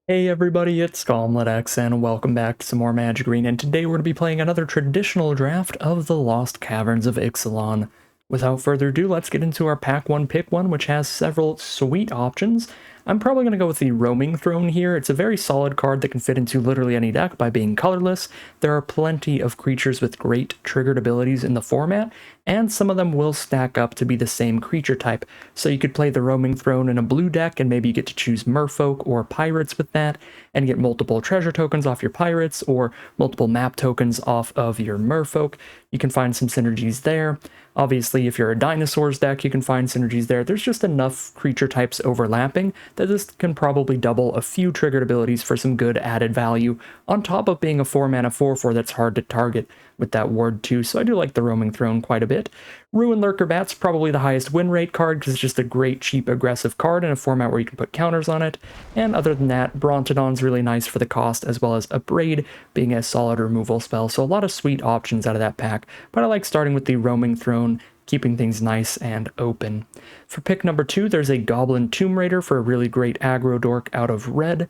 Hey everybody, it's GauntletX and welcome back to some more Magic Green, and today we're going to be playing another traditional draft of the Lost Caverns of Ixalan. Without further ado, let's get into our Pack 1 Pick 1, which has several sweet options. I'm probably going to go with the Roaming Throne here. It's a very solid card that can fit into literally any deck by being colorless. There are plenty of creatures with great triggered abilities in the format, and some of them will stack up to be the same creature type. So you could play the Roaming Throne in a blue deck, and maybe you get to choose Merfolk or Pirates with that, and get multiple treasure tokens off your Pirates, or multiple map tokens off of your Merfolk. You can find some synergies there. Obviously, if you're a Dinosaurs deck, you can find synergies there. There's just enough creature types overlapping that this can probably double a few triggered abilities for some good added value, on top of being a 4-mana 4/4 that's hard to target with that ward too, so I do like the Roaming Throne quite a bit. Ruin Lurker Bat's probably the highest win rate card because it's just a great, cheap, aggressive card in a format where you can put counters on it. And other than that, Brontodon's really nice for the cost, as well as Abrade being a solid removal spell, so a lot of sweet options out of that pack. But I like starting with the Roaming Throne, keeping things nice and open. For pick number 2, there's a Goblin Tomb Raider for a really great aggro dork out of red.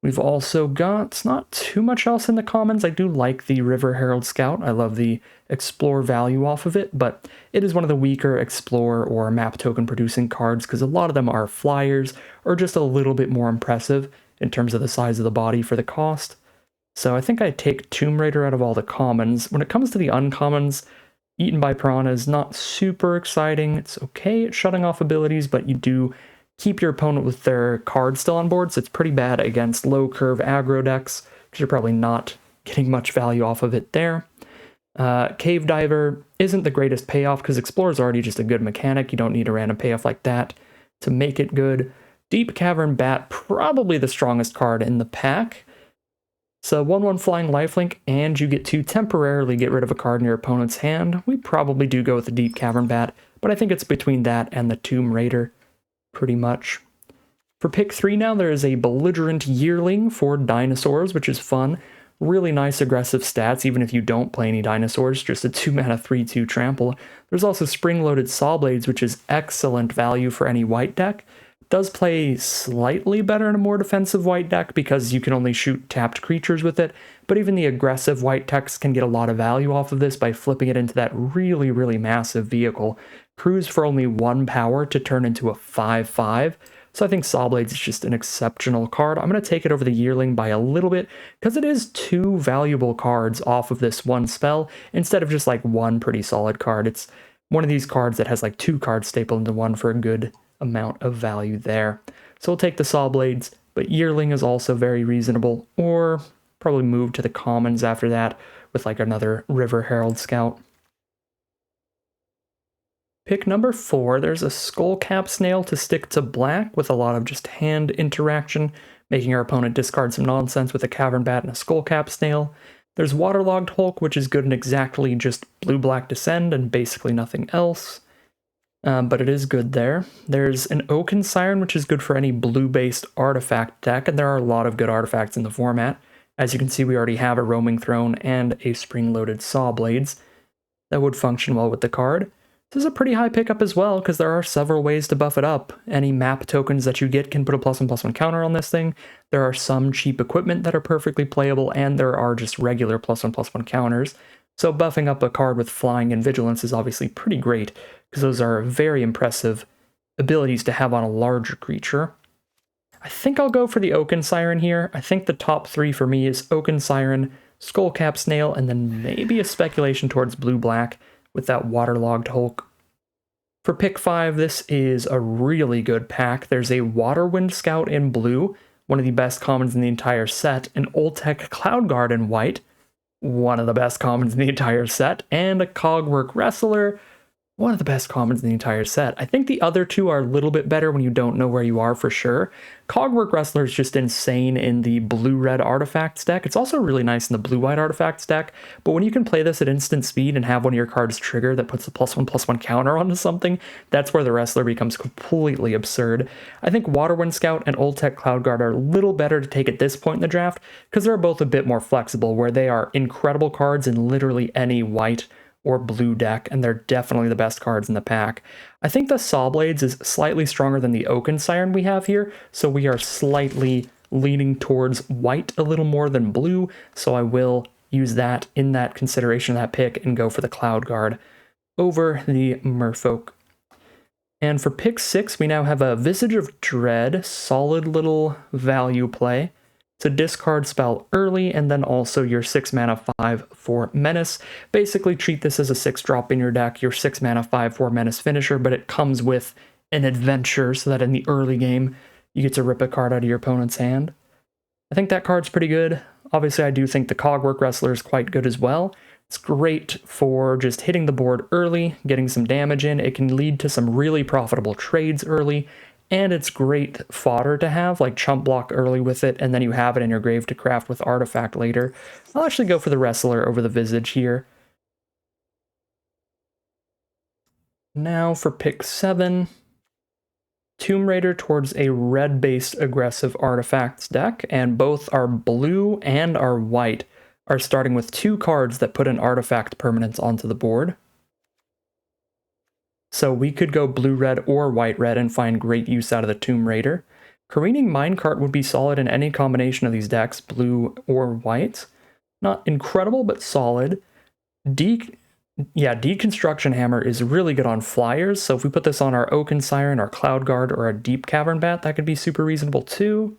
We've also got not too much else in the commons. I do like the River Herald Scout. I love the Explore value off of it, but it is one of the weaker Explore or map token producing cards because a lot of them are flyers or just a little bit more impressive in terms of the size of the body for the cost. So I think I take Tomb Raider out of all the commons. When it comes to the uncommons, Eaten by Piranha is not super exciting. It's okay at shutting off abilities, but you do keep your opponent with their card still on board, so it's pretty bad against low curve aggro decks, because you're probably not getting much value off of it there. Cave Diver isn't the greatest payoff, because Explorer is already just a good mechanic. You don't need a random payoff like that to make it good. Deep Cavern Bat, probably the strongest card in the pack. So 1/1 Flying Lifelink, and you get to temporarily get rid of a card in your opponent's hand. We probably do go with the Deep Cavern Bat, but I think it's between that and the Tomb Raider, pretty much. For pick 3 now, there is a Belligerent Yearling for Dinosaurs, which is fun. Really nice aggressive stats, even if you don't play any dinosaurs, just a 2-mana 3/2 trample. There's also Spring-Loaded Sawblades, which is excellent value for any white deck. Does play slightly better in a more defensive white deck because you can only shoot tapped creatures with it, but even the aggressive white decks can get a lot of value off of this by flipping it into that really, really massive vehicle. Cruise for only 1 power to turn into a 5/5. So I think Sawblades is just an exceptional card. I'm going to take it over the Yearling by a little bit because it is 2 valuable cards off of this one spell instead of just like one pretty solid card. It's one of these cards that has like 2 cards stapled into one for a good amount of value there. So we'll take the Sawblades, but Yearling is also very reasonable, or probably move to the commons after that with like another River Herald Scout. Pick number 4, there's a Skullcap Snail to stick to black with a lot of just hand interaction, making our opponent discard some nonsense with a Cavern Bat and a Skullcap Snail. There's Waterlogged Hulk, which is good in exactly just blue-black Descend and basically nothing else. But it is good there. There's an Oaken Siren, which is good for any blue-based artifact deck, and there are a lot of good artifacts in the format. As you can see, we already have a Roaming Throne and a Spring-Loaded Sawblades that would function well with the card. This is a pretty high pickup as well, because there are several ways to buff it up. Any map tokens that you get can put a +1/+1 counter on this thing. There are some cheap equipment that are perfectly playable, and there are just regular +1/+1 counters. So buffing up a card with Flying and Vigilance is obviously pretty great, because those are very impressive abilities to have on a larger creature. I think I'll go for the Oaken Siren here. I think the top 3 for me is Oaken Siren, Skullcap Snail, and then maybe a speculation towards blue-black with that Waterlogged Hulk. For pick 5, this is a really good pack. There's a Waterwind Scout in blue, one of the best commons in the entire set, an Oltec Cloudguard in white, one of the best commons in the entire set, and a Cogwork Wrestler, one of the best commons in the entire set. I think the other 2 are a little bit better when you don't know where you are for sure. Cogwork Wrestler is just insane in the blue-red artifacts deck. It's also really nice in the blue-white artifacts deck, but when you can play this at instant speed and have one of your cards trigger that puts a +1/+1 counter onto something, that's where the Wrestler becomes completely absurd. I think Waterwind Scout and Oltec Cloudguard are a little better to take at this point in the draft, because they're both a bit more flexible, where they are incredible cards in literally any white or blue deck, and they're definitely the best cards in the pack. I think the Sawblades is slightly stronger than the Oaken Siren we have here, so we are slightly leaning towards white a little more than blue, so I will use that in that consideration of that pick and go for the Cloud Guard over the Merfolk. And for pick 6, we now have a Visage of Dread, solid little value play. It's a discard spell early, and then also your 6 mana 5 for Menace. Basically treat this as a 6-drop in your deck, your 6 mana 5 for Menace finisher, but it comes with an adventure so that in the early game, you get to rip a card out of your opponent's hand. I think that card's pretty good. Obviously, I do think the Cogwork Wrestler is quite good as well. It's great for just hitting the board early, getting some damage in. It can lead to some really profitable trades early, and it's great fodder to have, like chump block early with it, and then you have it in your grave to craft with Artifact later. I'll actually go for the Wrestler over the Visage here. Now for pick 7, Tomb Raider towards a red-based aggressive artifacts deck, and both our blue and our white are starting with 2 cards that put an artifact permanence onto the board. So we could go blue-red or white-red and find great use out of the Tomb Raider. Careening Minecart would be solid in any combination of these decks, blue or white. Not incredible, but solid. Deconstruction Hammer is really good on flyers, so if we put this on our Oaken Siren, our Cloud Guard, or our Deep Cavern Bat, that could be super reasonable too.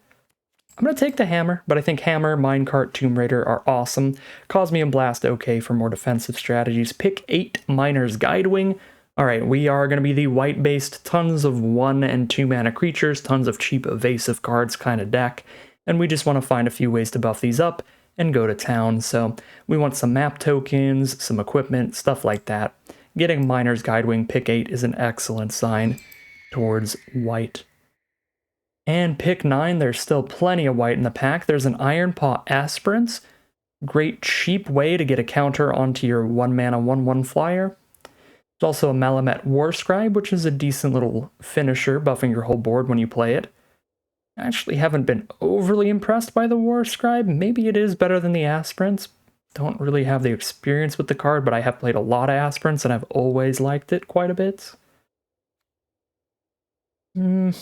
I'm going to take the Hammer, but I think Hammer, Minecart, Tomb Raider are awesome. Cosmium Blast okay for more defensive strategies. Pick 8, Miner's Guidewing. Alright, we are going to be the white-based, tons of 1 and 2 mana creatures, tons of cheap evasive cards kind of deck, and we just want to find a few ways to buff these up and go to town. So we want some map tokens, some equipment, stuff like that. Getting Miner's Guidewing pick 8 is an excellent sign towards white. And pick 9, there's still plenty of white in the pack. There's an Ironpaw Aspirants. Great cheap way to get a counter onto your 1 mana 1/1 flyer. There's also a Malamet Warscribe, which is a decent little finisher, buffing your whole board when you play it. I actually haven't been overly impressed by the Warscribe. Maybe it is better than the Aspirants. Don't really have the experience with the card, but I have played a lot of Aspirants and I've always liked it quite a bit. You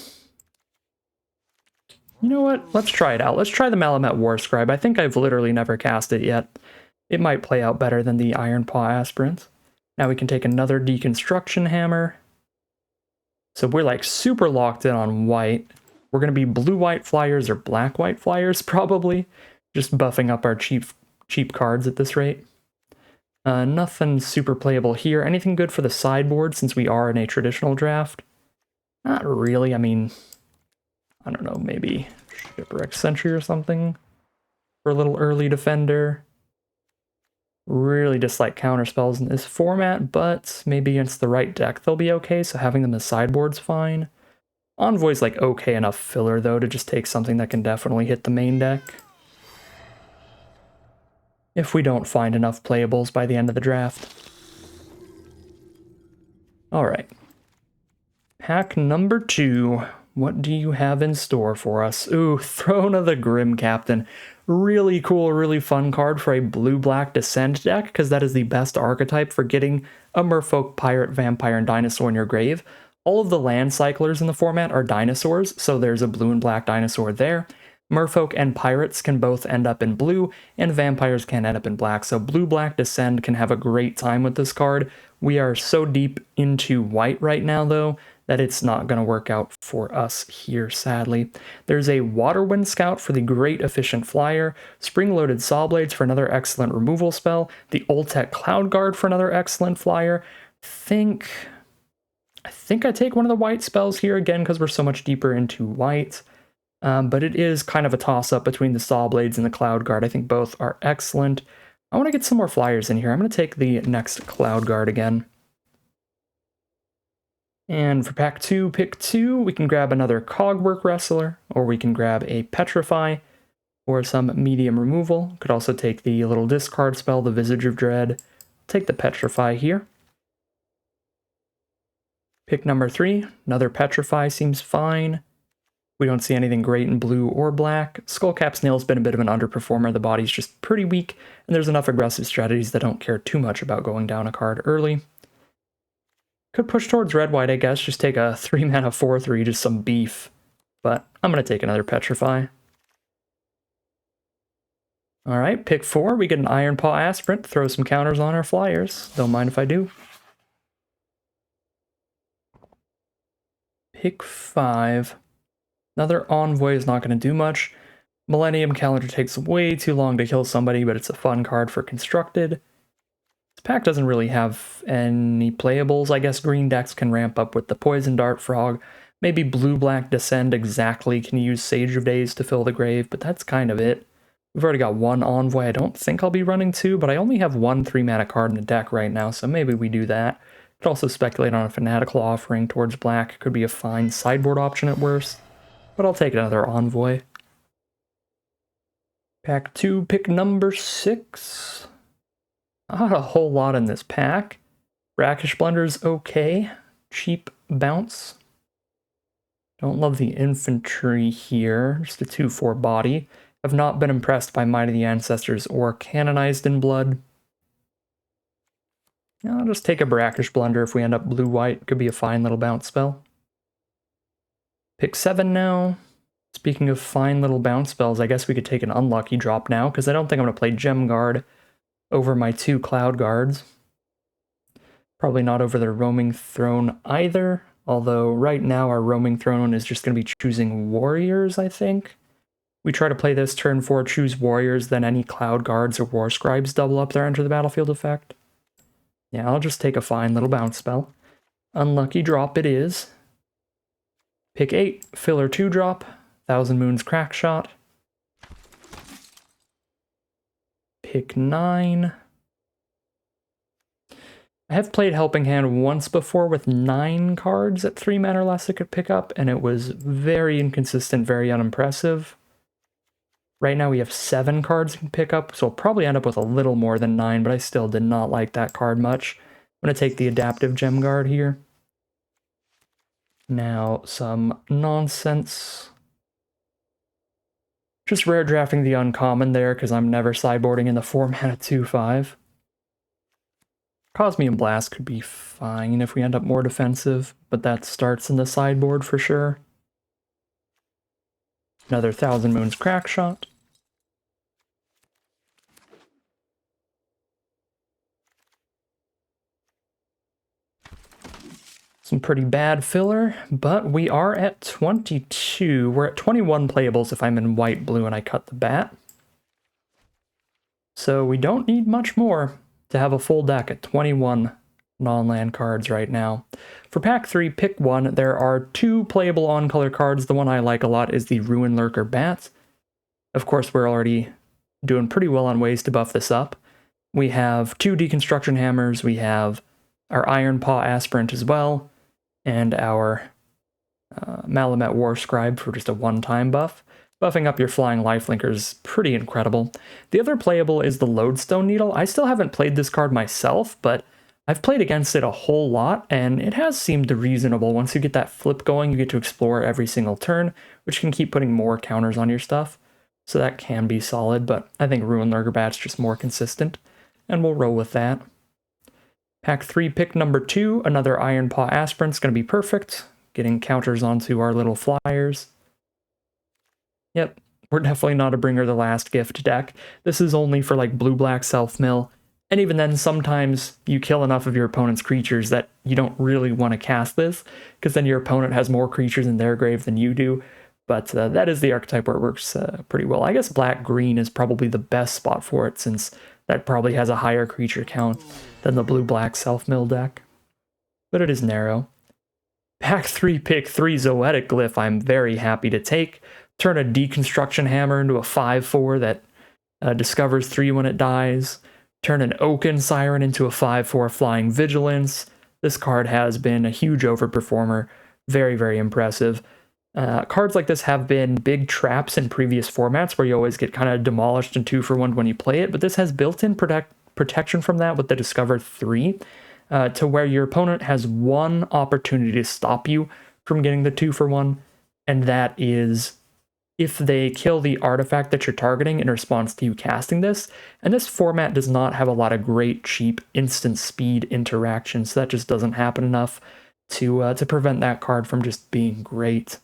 know what? Let's try it out. Let's try the Malamet Warscribe. I think I've literally never cast it yet. It might play out better than the Ironpaw Aspirant. Now we can take another Deconstruction Hammer. So we're like super locked in on white. We're going to be blue-white flyers or black-white flyers, probably. Just buffing up our cheap cards at this rate. Nothing super playable here. Anything good for the sideboard since we are in a traditional draft? Not really. I mean, I don't know, maybe Shipwreck Sentry or something for a little early defender. Really dislike counterspells in this format, but maybe against the right deck they'll be okay, so having them as sideboard's fine. Envoy's like okay enough filler though to just take something that can definitely hit the main deck. If we don't find enough playables by the end of the draft. Alright. Pack number 2. What do you have in store for us? Ooh, Throne of the Grim Captain. Really cool, really fun card for a blue-black Descend deck, because that is the best archetype for getting a Merfolk, Pirate, Vampire, and Dinosaur in your grave. All of the land cyclers in the format are dinosaurs, so there's a blue and black dinosaur there. Merfolk and Pirates can both end up in blue, and Vampires can end up in black, so blue-black Descend can have a great time with this card. We are so deep into white right now, though, that it's not going to work out for us here, sadly. There's a Waterwind Scout for the great efficient flyer, Spring-Loaded Sawblades for another excellent removal spell, the Oltec Cloud Guard for another excellent flyer. I think I take one of the white spells here again because we're so much deeper into white. But it is kind of a toss-up between the Sawblades and the Cloud Guard. I think both are excellent. I want to get some more flyers in here. I'm going to take the next Cloud Guard again. And for pack 2, pick 2, we can grab another Cogwork Wrestler, or we can grab a Petrify, or some medium removal. Could also take the little discard spell, the Visage of Dread. Take the Petrify here. Pick number 3, another Petrify seems fine. We don't see anything great in blue or black. Skullcap Snail's been a bit of an underperformer. The body's just pretty weak, and there's enough aggressive strategies that don't care too much about going down a card early. Could push towards red-white, I guess. Just take a 3-mana 4/3, just some beef. But I'm going to take another Petrify. Alright, pick 4, we get an Iron Paw Aspirant, throw some counters on our flyers. Don't mind if I do. Pick 5. Another Envoy is not going to do much. Millennium Calendar takes way too long to kill somebody, but it's a fun card for Constructed. This pack doesn't really have any playables. I guess green decks can ramp up with the Poison Dart Frog. Maybe Blue-Black Descend exactly can use Sage of Days to fill the grave, but that's kind of it. We've already got 1 Envoy. I don't think I'll be running 2, but I only have 1 3-mana card in the deck right now, so maybe we do that. Could also speculate on a Fanatical Offering towards black. Could be a fine sideboard option at worst, but I'll take another Envoy. Pack 2, pick number 6. Not a whole lot in this pack. Brackish Blender's okay. Cheap bounce. Don't love the infantry here. Just a 2/4 body. Have not been impressed by Might of the Ancestors or Canonized in Blood. I'll just take a Brackish Blunder if we end up blue-white. Could be a fine little bounce spell. Pick 7 now. Speaking of fine little bounce spells, I guess we could take an unlucky drop now, because I don't think I'm going to play Gem Guard over my 2 Cloud Guards. Probably not over their Roaming Throne either, although right now our Roaming Throne is just going to be choosing Warriors, I think. We try to play this turn 4, choose Warriors, then any Cloud Guards or War Scribes double up their Enter the Battlefield effect. Yeah, I'll just take a fine little bounce spell. Unlucky drop it is. Pick 8, filler 2 drop, Thousand Moons Crackshot. Pick 9. I have played Helping Hand once before with 9 cards at 3 mana or less it could pick up, and it was very inconsistent, very unimpressive. Right now we have 7 cards you can pick up, so I'll probably end up with a little more than 9, but I still did not like that card much. I'm going to take the Adaptive Gem Guard here. Now, some nonsense. Just rare drafting the uncommon there, because I'm never sideboarding in the 4-mana 2/5. Cosmium Blast could be fine if we end up more defensive, but that starts in the sideboard for sure. Another Thousand Moons Crackshot. Some pretty bad filler, but we are at 22. We're at 21 playables if I'm in white, blue, and I cut the bat. So we don't need much more to have a full deck at 21 non-land cards right now. For pack 3, pick 1. There are 2 playable on-color cards. The one I like a lot is the Ruin Lurker Bat. Of course, we're already doing pretty well on ways to buff this up. We have 2 Deconstruction Hammers. We have our Iron Paw Aspirant as well, and our Malamet War Scribe for just a one-time buff. Buffing up your Flying Lifelinker is pretty incredible. The other playable is the Lodestone Needle. I still haven't played this card myself, but I've played against it a whole lot, and it has seemed reasonable. Once you get that flip going, you get to explore every single turn, which can keep putting more counters on your stuff. So that can be solid, but I think Ruin Lurker Bat's just more consistent, and we'll roll with that. Pack 3, pick number 2, another Iron Paw Aspirant's going to be perfect. Getting counters onto our little flyers. Yep, we're definitely not a Bringer the Last Gift deck. This is only for like blue-black self-mill, and even then sometimes you kill enough of your opponent's creatures that you don't really want to cast this, because then your opponent has more creatures in their grave than you do, but that is the archetype where it works pretty well. I guess black-green is probably the best spot for it, since that probably has a higher creature count than the blue-black self-mill deck. But it is narrow. Pack 3, pick 3 Zoetic Glyph I'm very happy to take. Turn a Deconstruction Hammer into a 5/4 that discovers 3 when it dies. Turn an Oaken Siren into a 5/4 Flying Vigilance. This card has been a huge overperformer. Very, very impressive. Cards like this have been big traps in previous formats where you always get kind of demolished in 2-for-1 when you play it, but this has built-in protection from that with the Discover 3, to where your opponent has one opportunity to stop you from getting the 2-for-1, and that is if they kill the artifact that you're targeting in response to you casting this. And this format does not have a lot of great, cheap, instant speed interactions, so that just doesn't happen enough to prevent that card from just being great.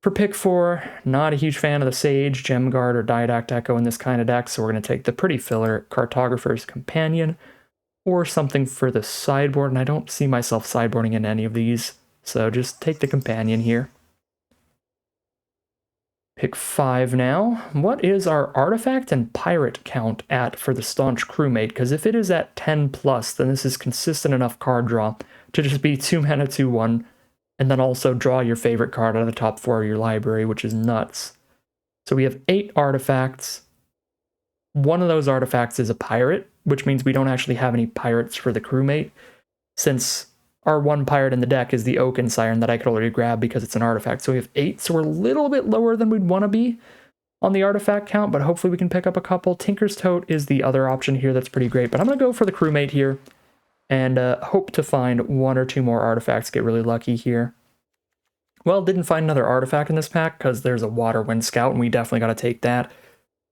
For pick 4, not a huge fan of the Sage, Gem Guard, or Didact Echo in this kind of deck, so we're going to take the pretty filler Cartographer's Companion, or something for the sideboard, and I don't see myself sideboarding in any of these, so just take the Companion here. Pick 5 now. What is our artifact and pirate count at for the Staunch Crewmate? Because if it is at 10 plus, then this is consistent enough card draw to just be 2 mana, 2/1, and then also draw your favorite card out of the top 4 of your library, which is nuts. So we have 8 artifacts. One of those artifacts is a pirate, which means we don't actually have any pirates for the crewmate, since our one pirate in the deck is the Oaken Siren that I could already grab because it's an artifact. So we have 8, so we're a little bit lower than we'd want to be on the artifact count, but hopefully we can pick up a couple. Tinker's Tote is the other option here that's pretty great, but I'm going to go for the crewmate here and hope to find 1 or 2 more artifacts, get really lucky here. Well, didn't find another artifact in this pack because there's a Waterwind Scout, and we definitely got to take that.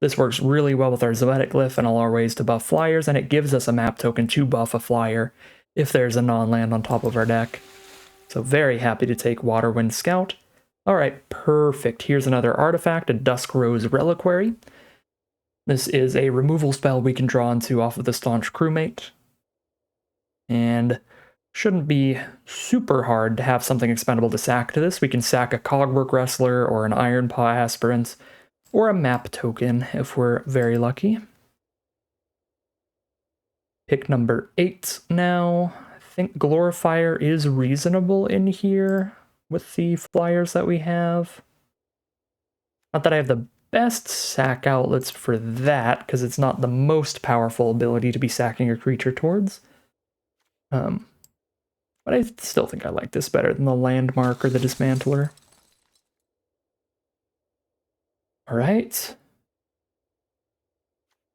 This works really well with our Zoetic Glyph and all our ways to buff flyers, and it gives us a map token to buff a flyer if there's a non-land on top of our deck. So very happy to take Waterwind Scout. Alright, perfect. Here's another artifact, a Dusk Rose Reliquary. This is a removal spell we can draw into off of the Staunch Crewmate. And shouldn't be super hard to have something expendable to sack to this. We can sack a Cogwork Wrestler or an Iron Paw Aspirant or a map token if we're very lucky. Pick number 8 now. I think Glorifier is reasonable in here with the flyers that we have. Not that I have the best sack outlets for that, because it's not the most powerful ability to be sacking your creature towards. But I still think I like this better than the Landmark or the Dismantler. Alright.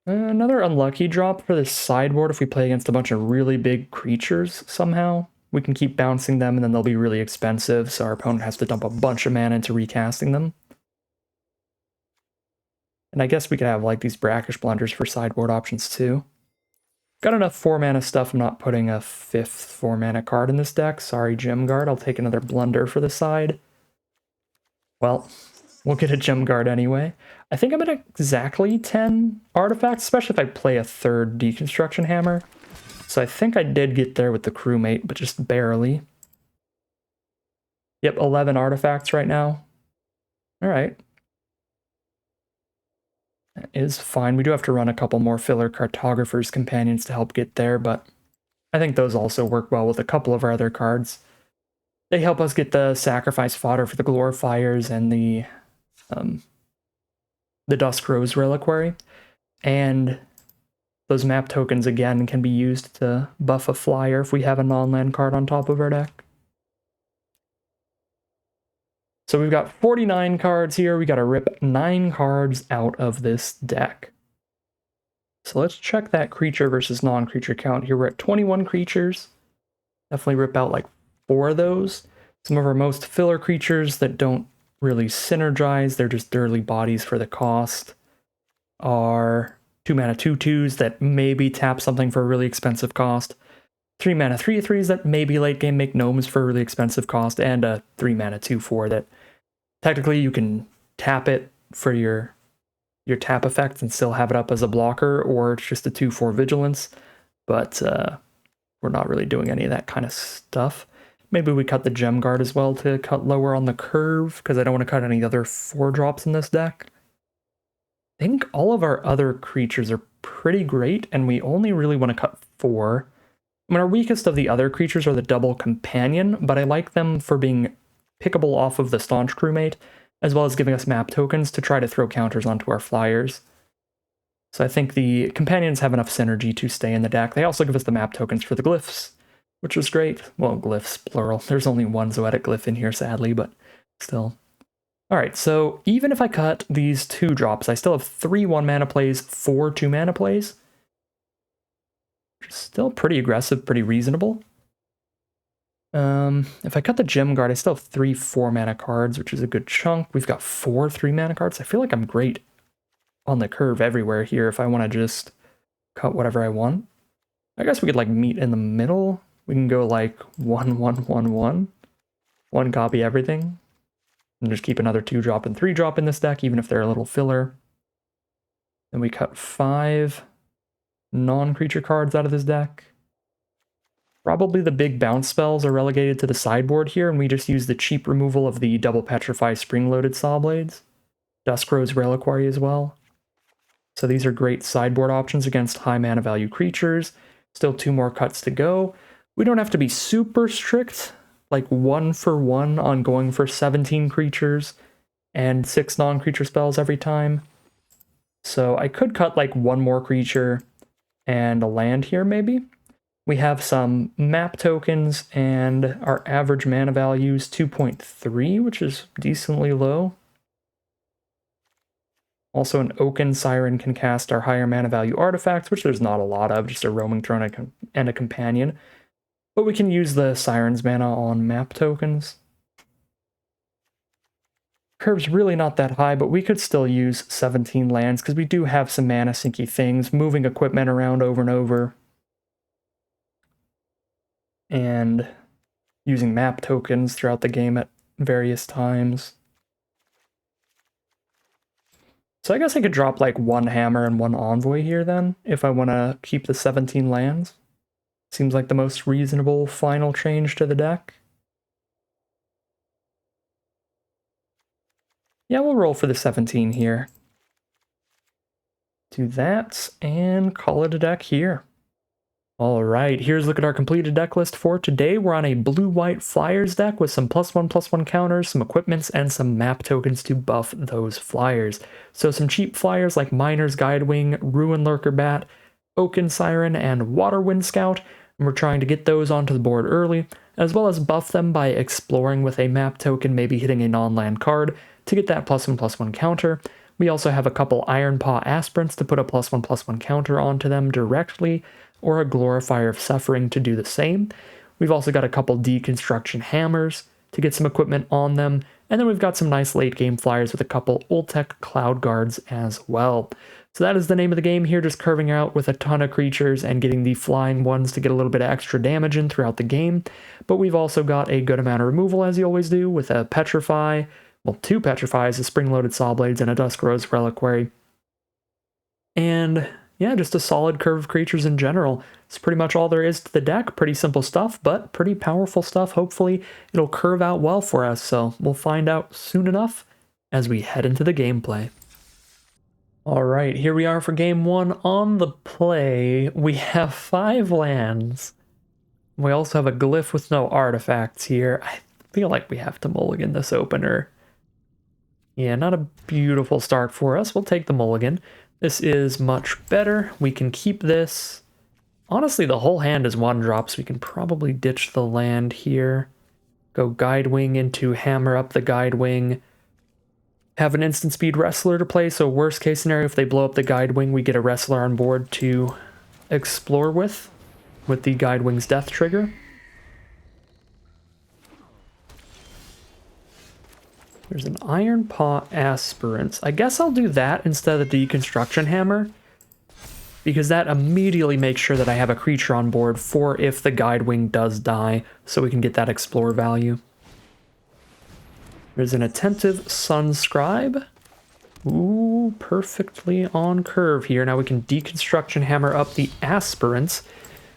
Another unlucky drop for the sideboard if we play against a bunch of really big creatures somehow. We can keep bouncing them and then they'll be really expensive, so our opponent has to dump a bunch of mana into recasting them. And I guess we could have like these Brackish Blunders for sideboard options too. Got enough 4-mana stuff, I'm not putting a 5th 4-mana card in this deck. Sorry, Gem Guard, I'll take another Blunder for the side. Well, we'll get a Gem Guard anyway. I think I'm at exactly 10 artifacts, especially if I play a 3rd Deconstruction Hammer. So I think I did get there with the crewmate, but just barely. Yep, 11 artifacts right now. Alright. That is fine. We do have to run a couple more filler Cartographer's Companions to help get there, but I think those also work well with a couple of our other cards. They help us get the sacrifice fodder for the Glorifiers and the Dusk Rose Reliquary. And those map tokens, again, can be used to buff a flyer if we have a non-land card on top of our deck. So we've got 49 cards here. We got to rip 9 cards out of this deck. So let's check that creature versus non-creature count here. We're at 21 creatures. Definitely rip out like 4 of those. Some of our most filler creatures that don't really synergize, they're just dirty bodies for the cost, are 2-mana 2/2s that maybe tap something for a really expensive cost, 3-mana 3/3s that maybe late game make gnomes for a really expensive cost, and a 3-mana 2/4 that technically you can tap it for your tap effects and still have it up as a blocker, or it's just a 2/4 vigilance, but we're not really doing any of that kind of stuff. Maybe we cut the Gem Guard as well to cut lower on the curve, because I don't want to cut any other 4-drops in this deck. I think all of our other creatures are pretty great, and we only really want to cut 4. I mean, our weakest of the other creatures are the Double Companion, but I like them for being pickable off of the Staunch Crewmate, as well as giving us map tokens to try to throw counters onto our flyers. So I think the Companions have enough synergy to stay in the deck. They also give us the map tokens for the Glyphs, which was great. Well, Glyphs, plural. There's only one Zoetic Glyph in here, sadly, but still. Alright, so even if I cut these 2 drops, I still have 3 1-mana plays, 4 2-mana plays. Which is still pretty aggressive, pretty reasonable. If I cut the Gem Guard, I still have 3 4-mana cards, which is a good chunk. We've got 4 3-mana cards. I feel like I'm great on the curve everywhere here if I want to just cut whatever I want. I guess we could like meet in the middle. We can go like 1 1 1 1. 1 copy everything. And just keep another 2-drop and 3-drop in this deck, even if they're a little filler. Then we cut 5 non-creature cards out of this deck. Probably the big bounce spells are relegated to the sideboard here, and we just use the cheap removal of the double Petrify spring-loaded Saw Blades. Duskrose Reliquary as well. So these are great sideboard options against high mana value creatures. Still 2 more cuts to go. We don't have to be super strict, like 1 for 1 on going for 17 creatures and 6 non-creature spells every time. So I could cut like 1 more creature and a land here maybe. We have some map tokens, and our average mana value is 2.3, which is decently low. Also, an Oaken Siren can cast our higher mana value artifacts, which there's not a lot of, just a Roaming Throne and a Companion. But we can use the Siren's mana on map tokens. Curve's really not that high, but we could still use 17 lands, because we do have some mana sinky things, moving equipment around over and over. And using map tokens throughout the game at various times. So I guess I could drop like 1 hammer and 1 envoy here then, if I want to keep the 17 lands. Seems like the most reasonable final change to the deck. Yeah, we'll roll for the 17 here. Do that, and call it a deck here. Alright, here's a look at our completed deck list for today. We're on a blue-white Flyers deck with some +1/+1 counters, some equipments, and some map tokens to buff those Flyers. So some cheap Flyers like Miner's Guidewing, Ruin Lurker Bat, Oaken Siren, and Waterwind Scout, and we're trying to get those onto the board early, as well as buff them by exploring with a map token, maybe hitting a non-land card to get that +1/+1 counter. We also have a couple Iron Paw Aspirants to put a +1/+1 counter onto them directly, or a Glorifier of Suffering to do the same. We've also got a couple Deconstruction Hammers to get some equipment on them, and then we've got some nice late game Flyers with a couple Ultec Cloud Guards as well. So that is the name of the game here, just curving out with a ton of creatures and getting the flying ones to get a little bit of extra damage in throughout the game. But we've also got a good amount of removal, as you always do, with a Petrify, well, 2 Petrifies, a Spring-Loaded Saw Blades, and a Duskrose Reliquary. And yeah, just a solid curve of creatures in general. It's pretty much all there is to the deck. Pretty simple stuff, but pretty powerful stuff. Hopefully it'll curve out well for us, so we'll find out soon enough as we head into the gameplay. Alright, here we are for game 1 on the play. We have 5 lands. We also have a glyph with no artifacts here. I feel like we have to mulligan this opener. Yeah, not a beautiful start for us. We'll take the mulligan. This is much better. We can keep this. Honestly, the whole hand is 1-drop, so we can probably ditch the land here. Go Guidewing into Hammer up the Guidewing. Have an instant speed Wrestler to play, so worst case scenario, if they blow up the Guidewing, we get a Wrestler on board to explore with the Guidewing's death trigger. There's an Iron Paw Aspirants. I guess I'll do that instead of the Deconstruction Hammer, because that immediately makes sure that I have a creature on board for if the Guidewing does die, so we can get that Explore value. There's an Attentive Sunscribe. Ooh, perfectly on curve here. Now we can Deconstruction Hammer up the Aspirants.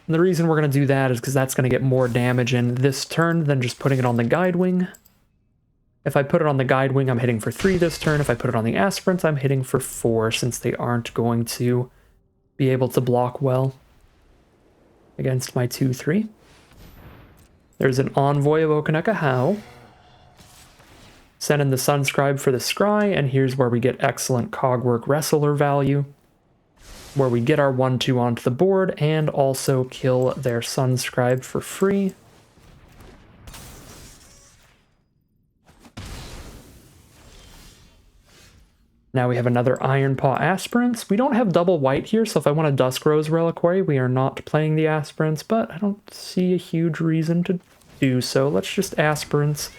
And the reason we're going to do that is because that's going to get more damage in this turn than just putting it on the Guidewing. If I put it on the Guidewing, I'm hitting for 3 this turn. If I put it on the Aspirants, I'm hitting for 4, since they aren't going to be able to block well against my 2/3. There's an Envoy of Okaneka How. Send in the Sunscribe for the Scry, and here's where we get excellent Cogwork Wrestler value, where we get our 1/2 onto the board and also kill their Sunscribe for free. Now we have another Iron Paw Aspirants. We don't have double white here, so if I want a Duskrose Reliquary, we are not playing the Aspirants, but I don't see a huge reason to do so. Let's just Aspirants.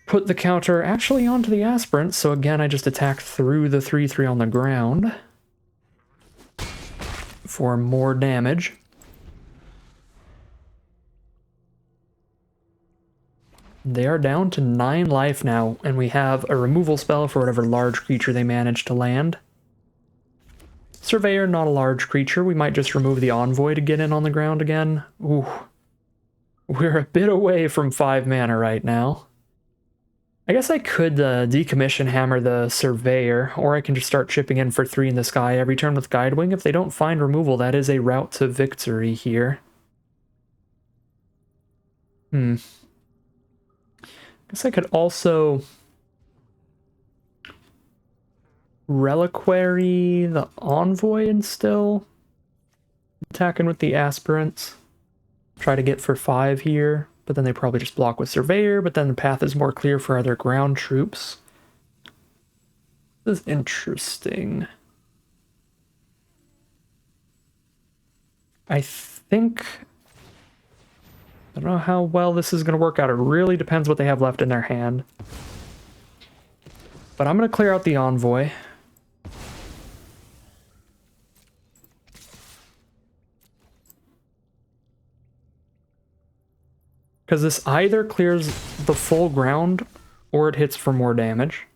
Put the counter actually onto the Aspirants, so again I just attack through the 3/3 on the ground for more damage. They are down to 9 life now, and we have a removal spell for whatever large creature they manage to land. Surveyor, not a large creature. We might just remove the Envoy to get in on the ground again. Ooh. We're a bit away from 5 mana right now. I guess I could decommission hammer the Surveyor, or I can just start chipping in for 3 in the sky every turn with Guidewing. If they don't find removal, that is a route to victory here. Guess I could also Reliquary the Envoy and still attacking with the Aspirants. Try to get for 5 here, but then they probably just block with Surveyor, but then the path is more clear for other ground troops. This is interesting. I think... I don't know how well this is going to work out. It really depends what they have left in their hand. But I'm going to clear out the Envoy. Because this either clears the full ground or it hits for more damage.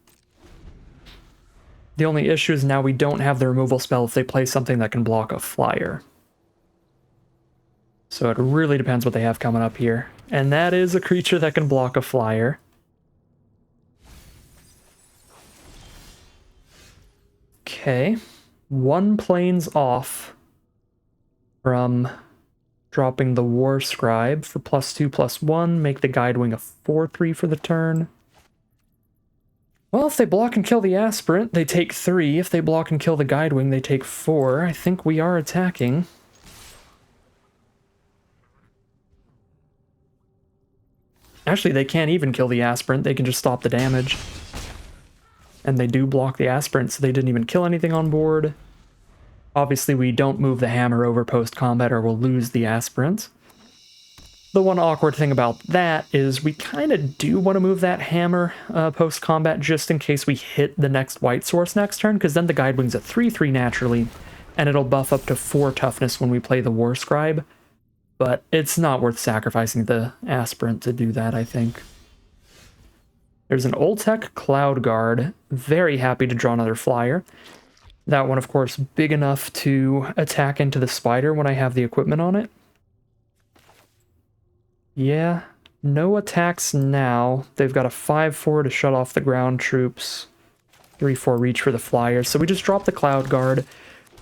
The only issue is now we don't have the removal spell if they play something that can block a flyer. So it really depends what they have coming up here. And that is a creature that can block a flyer. Okay. 1 planes off from dropping the War Scribe for +2/+1, make the Guidewing a 4/3 for the turn. Well, if they block and kill the Aspirant, they take 3. If they block and kill the Guidewing, they take 4. I think we are attacking. Actually, they can't even kill the Aspirant, they can just stop the damage. And they do block the Aspirant, so they didn't even kill anything on board. Obviously, we don't move the hammer over post-combat or we'll lose the Aspirant. The one awkward thing about that is we kind of do want to move that hammer post-combat just in case we hit the next white source next turn, because then the Guidewing's a 3/3 naturally, and it'll buff up to 4 toughness when we play the War Scribe. But it's not worth sacrificing the Aspirant to do that, I think. There's an Oltec Cloud Guard. Very happy to draw another flyer. That one, of course, big enough to attack into the spider when I have the equipment on it. Yeah, no attacks now. They've got a 5/4 to shut off the ground troops. 3/4 reach for the flyers. So we just drop the Cloud Guard.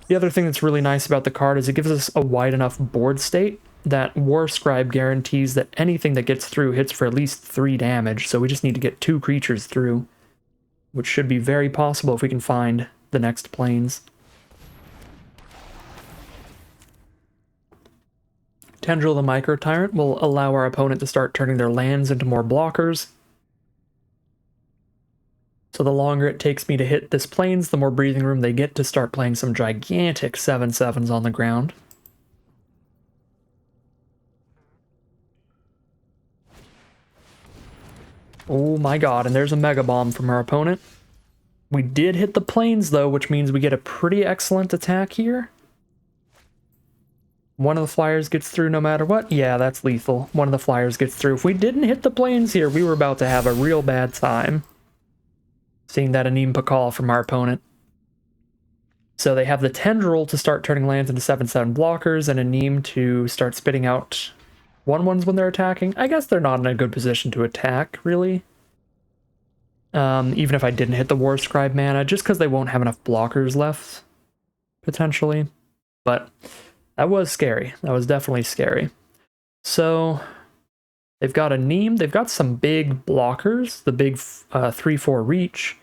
The other thing that's really nice about the card is it gives us a wide enough board state that War Scribe guarantees that anything that gets through hits for at least 3 damage, so we just need to get 2 creatures through, which should be very possible if we can find the next planes. Tendril the Micro Tyrant will allow our opponent to start turning their lands into more blockers. So the longer it takes me to hit this planes, the more breathing room they get to start playing some gigantic 7/7s on the ground. Oh my god, and there's a Mega Bomb from our opponent. We did hit the planes though, which means we get a pretty excellent attack here. One of the flyers gets through no matter what. Yeah, that's lethal. One of the flyers gets through. If we didn't hit the planes here, we were about to have a real bad time. Seeing that Anim Pakal from our opponent. So they have the Tendril to start turning lands into 7/7 blockers, and Anim to start spitting out 1/1s when they're attacking. I guess they're not in a good position to attack, really. Even if I didn't hit the War Scribe mana, just because they won't have enough blockers left, potentially. But that was scary. That was definitely scary. So they've got Anim. They've got some big blockers. The big 3/4 reach.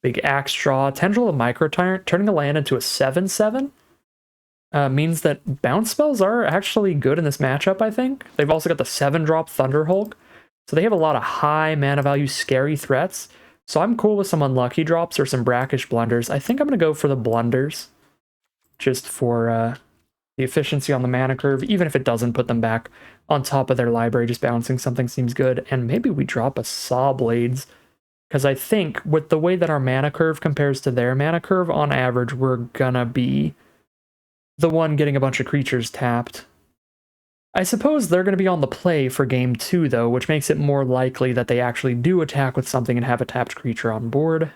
Big Axe Draw. Tendril the Micro Tyrant. Turning a land into a 7/7 means that bounce spells are actually good in this matchup, I think. They've also got the 7-drop Thunder Hulk. So they have a lot of high mana value scary threats. So I'm cool with some unlucky drops or some brackish blunders. I think I'm going to go for the blunders. Just for the efficiency on the mana curve, even if it doesn't put them back on top of their library, just bouncing something seems good. And maybe we drop a Saw Blades, because I think with the way that our mana curve compares to their mana curve, on average, we're gonna be the one getting a bunch of creatures tapped. I suppose they're going to be on the play for game 2, though, which makes it more likely that they actually do attack with something and have a tapped creature on board.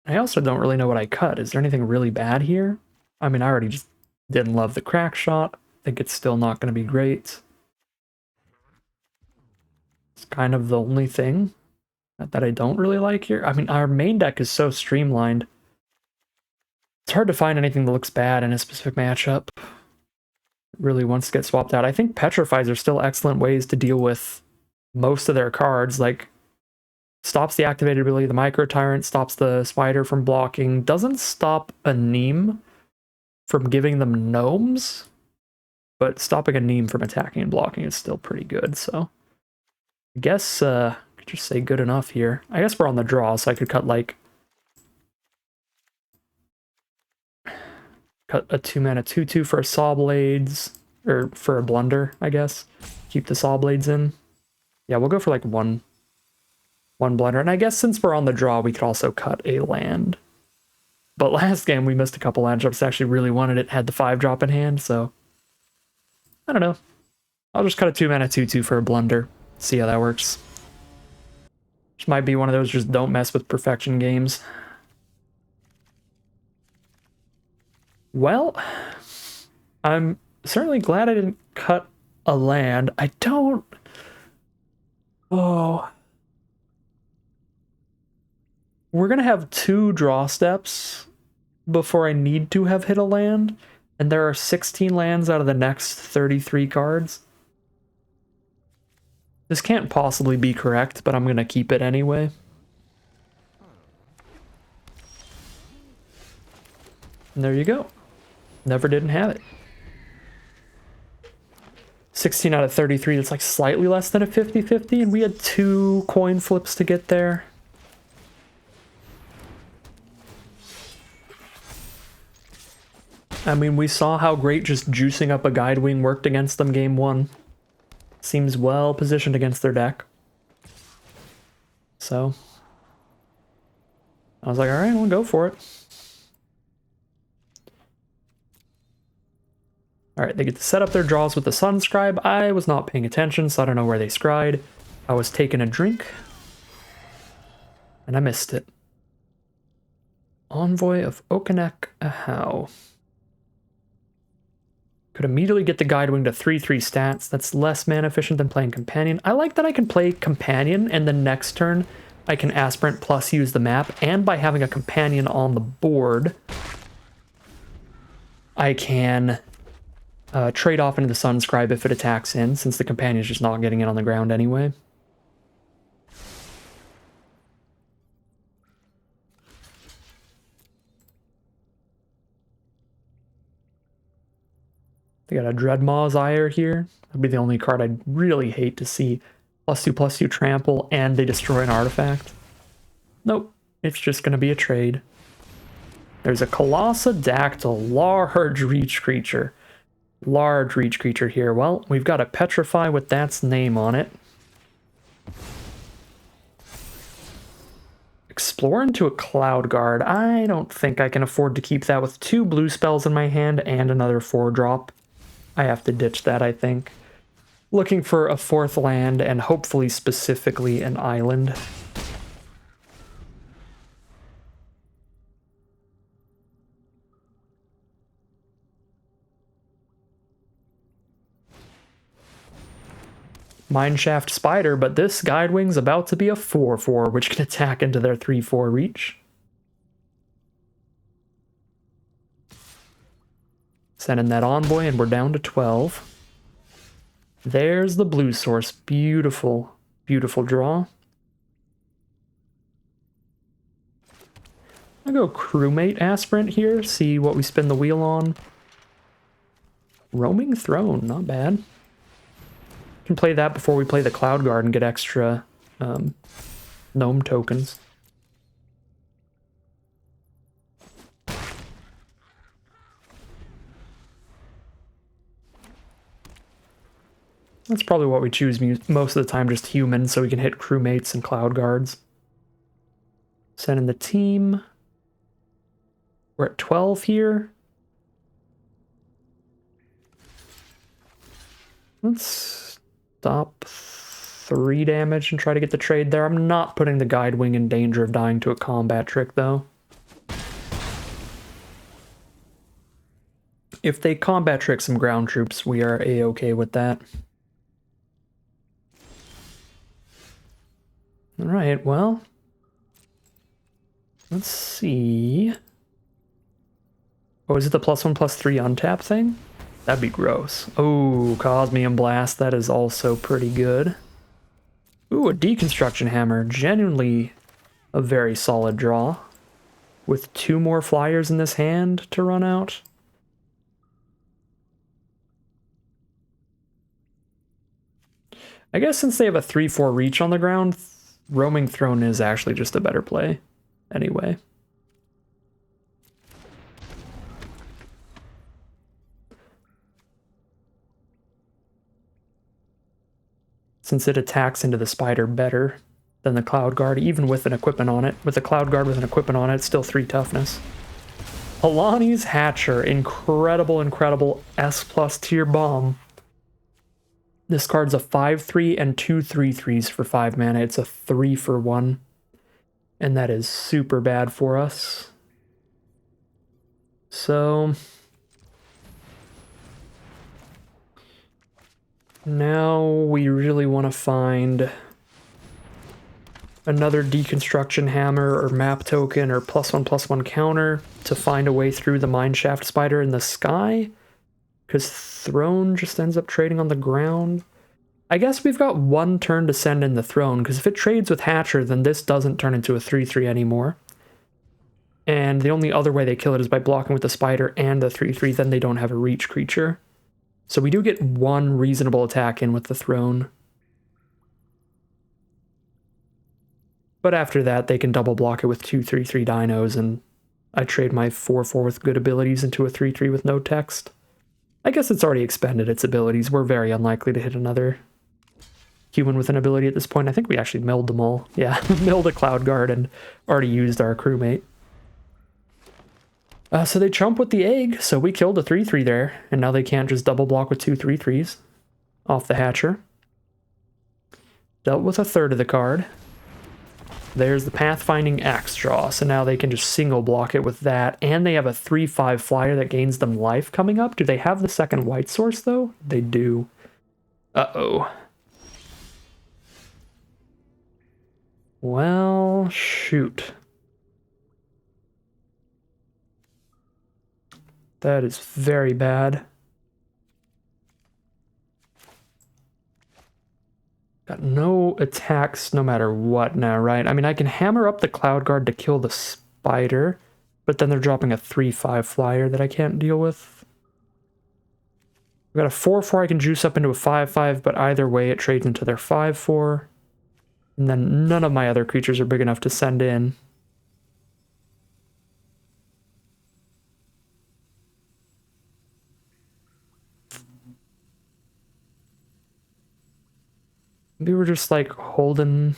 I also don't really know what I cut. Is there anything really bad here? I mean, I already just didn't love the crack shot. I think it's still not going to be great. It's kind of the only thing that I don't really like here. I mean, our main deck is so streamlined. It's hard to find anything that looks bad in a specific matchup. Really wants to get swapped out. I think Petrifies are still excellent ways to deal with most of their cards, like stops the activated ability of the Micro Tyrant, stops the Spider from blocking, doesn't stop a Neem from giving them gnomes, but stopping a Neem from attacking and blocking is still pretty good, so I guess I could just say good enough here. I guess we're on the draw, so I could cut like a 2-mana 2/2 for a Saw Blades, or for a Blunder, I guess. Keep the Saw Blades in. Yeah, we'll go for like one Blunder, and I guess since we're on the draw, we could also cut a land. But last game, we missed a couple land drops. Actually really wanted it, had the 5-drop in hand, so I don't know. I'll just cut a 2-mana 2/2 for a Blunder. See how that works. Which might be one of those just don't mess with perfection games. Well, I'm certainly glad I didn't cut a land. I don't... Oh... We're going to have 2 draw steps before I need to have hit a land, and there are 16 lands out of the next 33 cards. This can't possibly be correct, but I'm going to keep it anyway. And there you go. Never didn't have it. 16 out of 33, that's like slightly less than a 50-50, and we had 2 coin flips to get there. I mean, we saw how great just juicing up a Guidewing worked against them game 1. Seems well positioned against their deck. So, I was like, alright, we'll go for it. Alright, they get to set up their draws with the Sunscribe. I was not paying attention, so I don't know where they scried. I was taking a drink, and I missed it. Envoy of Okanek Ahau. Could immediately get the Guidewing to 3/3 stats. That's less mana efficient than playing Companion. I like that I can play Companion, and the next turn I can Aspirant plus use the map, and by having a Companion on the board, I can trade off into the Sunscribe if it attacks in, since the Companion is just not getting in on the ground anyway. They got a Dreadmaw's Ire here. That'd be the only card I'd really hate to see. +2/+2 trample, and they destroy an artifact. Nope, it's just going to be a trade. There's a Colossadactyl, large reach creature. Large reach creature here. Well, we've got a Petrify with that's name on it. Explore into a Cloud Guard. I don't think I can afford to keep that with 2 blue spells in my hand and another 4-drop. I have to ditch that, I think. Looking for a 4th land, and hopefully specifically an island. Mineshaft Spider, but this Guidewing's about to be a 4/4, which can attack into their 3/4 reach. Send in that Envoy, and we're down to 12. There's the blue source. Beautiful, beautiful draw. I'll go Crewmate Aspirant here, see what we spin the wheel on. Roaming Throne, not bad. Can play that before we play the Cloud Guard and get extra gnome tokens. That's probably what we choose most of the time, just human, so we can hit crewmates and Cloud Guards. Send in the team. We're at 12 here. Let's stop 3 damage and try to get the trade there. I'm not putting the guide wing in danger of dying to a combat trick, though. If they combat trick some ground troops, we are a-okay with that. Alright, well... let's see... oh, is it the +1/+3 untap thing? That'd be gross. Oh, Cosmium Blast, that is also pretty good. Ooh, a Deconstruction Hammer. Genuinely a very solid draw. With 2 more flyers in this hand to run out. I guess since they have a 3/4 reach on the ground, Roaming Throne is actually just a better play. Anyway. Since it attacks into the spider better than the Cloud Guard, even with an equipment on it. With the Cloud Guard with an equipment on it, it's still 3 toughness. Alani's Hatcher, incredible, incredible S+ tier bomb. This card's a 5/3 and 2 3/3s for 5 mana. It's a 3 for 1. And that is super bad for us. So... now we really want to find another Deconstruction Hammer or Map Token or +1/+1 counter to find a way through the Mineshaft Spider in the sky. Because Throne just ends up trading on the ground. I guess we've got 1 turn to send in the Throne, because if it trades with Hatcher, then this doesn't turn into a 3/3 anymore. And the only other way they kill it is by blocking with the Spider and the 3/3, then they don't have a reach creature. So we do get 1 reasonable attack in with the Throne. But after that, they can double block it with 2 3/3 dinos, and I trade my 4/4 with good abilities into a 3/3 with no text. I guess it's already expended its abilities. We're very unlikely to hit another human with an ability at this point. I think we actually milled them all. Yeah, milled a Cloud Guard and already used our crewmate. So they chump with the egg, so we killed a 3/3 there, and now they can't just double block with 2 3/3s off the Hatcher. Dealt with a third of the card. There's the Pathfinding Axe Draw, so now they can just single block it with that, and they have a 3/5 flyer that gains them life coming up. Do they have the second white source, though? They do. Uh-oh. Well, shoot. That is very bad. Got no attacks no matter what now, right? I mean, I can hammer up the Cloud Guard to kill the spider, but then they're dropping a 3/5 flyer that I can't deal with. I've got a 4/4 I can juice up into a 5/5, but either way it trades into their 5/4. And then none of my other creatures are big enough to send in. Maybe we're just like holding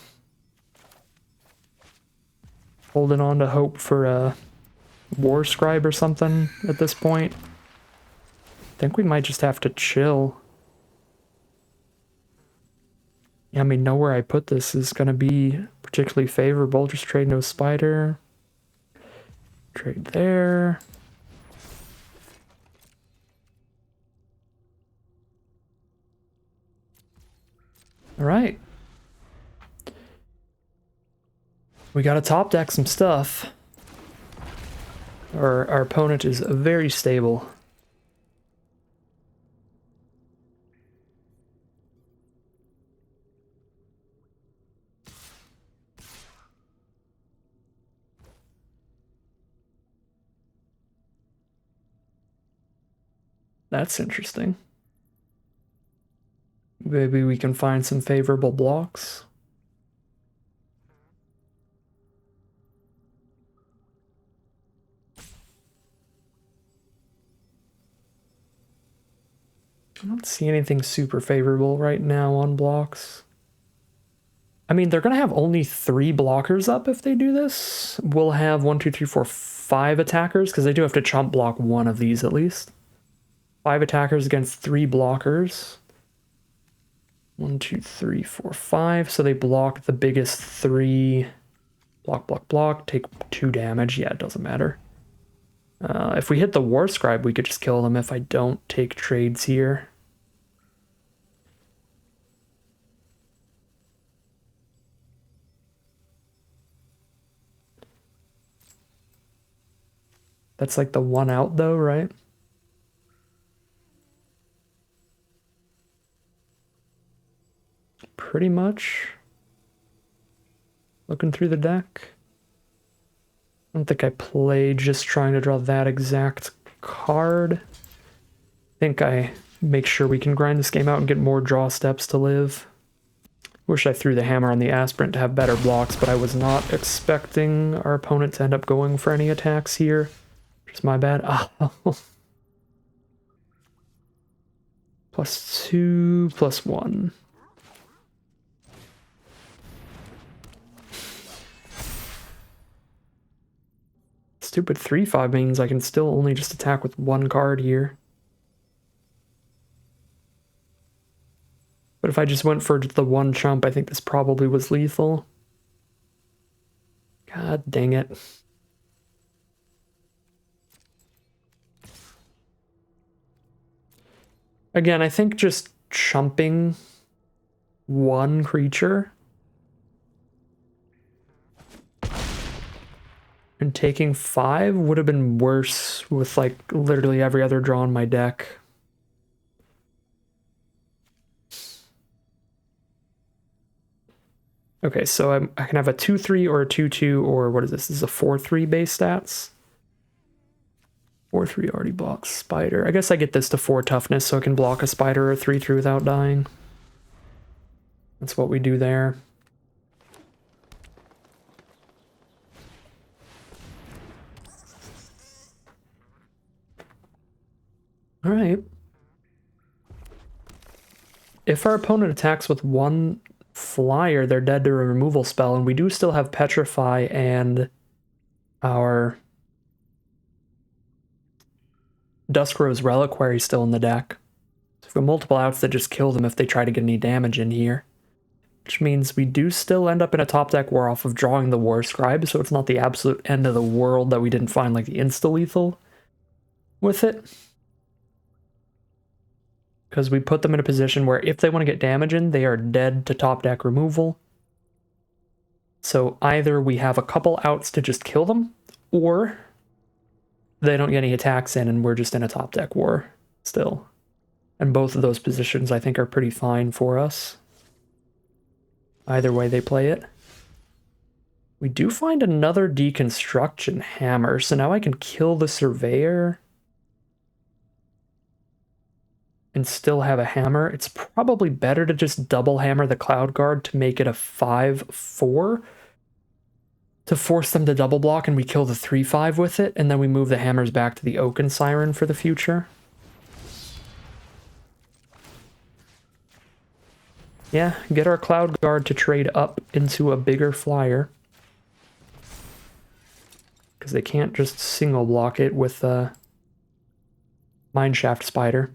on to hope for a War Scribe or something at this point. I think we might just have to chill. Yeah, I mean, nowhere I put this is going to be particularly favorable. Just trade no spider. Trade there. All right. We got to top deck some stuff. Our opponent is very stable. That's interesting. Maybe we can find some favorable blocks. I don't see anything super favorable right now on blocks. I mean, they're going to have only 3 blockers up if they do this. We'll have 1, 2, 3, 4, 5 attackers, because they do have to chump block 1 of these at least. 5 attackers against 3 blockers. 1, 2, 3, 4, 5. So they block the biggest 3. Block, block, block. Take 2 damage. Yeah, it doesn't matter. If we hit the War Scribe, we could just kill them if I don't take trades here. That's like the one out though, right? Pretty much. Looking through the deck. I don't think I played just trying to draw that exact card. I think I make sure we can grind this game out and get more draw steps to live. Wish I threw the hammer on the aspirant to have better blocks, but I was not expecting our opponent to end up going for any attacks here. Just my bad. Oh. +2, +1. Stupid 3/5 means I can still only just attack with 1 card here. But if I just went for the 1 chump, I think this probably was lethal. God dang it. Again, I think just chumping 1 creature and taking 5 would have been worse with like literally every other draw in my deck. Okay, so I can have a 2/3 or a 2/2, or what is this? This is a 4/3 base stats. 4/3 already blocks spider. I guess I get this to 4 toughness so I can block a spider or a 3/3 without dying. That's what we do there. All right. If our opponent attacks with 1 flyer, they're dead to a removal spell, and we do still have Petrify and our Duskrose Reliquary still in the deck. So we've got multiple outs that just kill them if they try to get any damage in here. Which means we do still end up in a top deck war off of drawing the War Scribe, so it's not the absolute end of the world that we didn't find like the insta-lethal with it. Because we put them in a position where if they want to get damage in, they are dead to top deck removal. So either we have a couple outs to just kill them, or they don't get any attacks in and we're just in a top deck war still. And both of those positions I think are pretty fine for us. Either way they play it. We do find another deconstruction hammer, so now I can kill the surveyor and still have a hammer. It's probably better to just double hammer the Cloud Guard to make it a 5/4 to force them to double block, and we kill the 3/5 with it, and then we move the hammers back to the Oaken Siren for the future. Yeah, get our Cloud Guard to trade up into a bigger flyer. Because they can't just single block it with a Mineshaft Spider.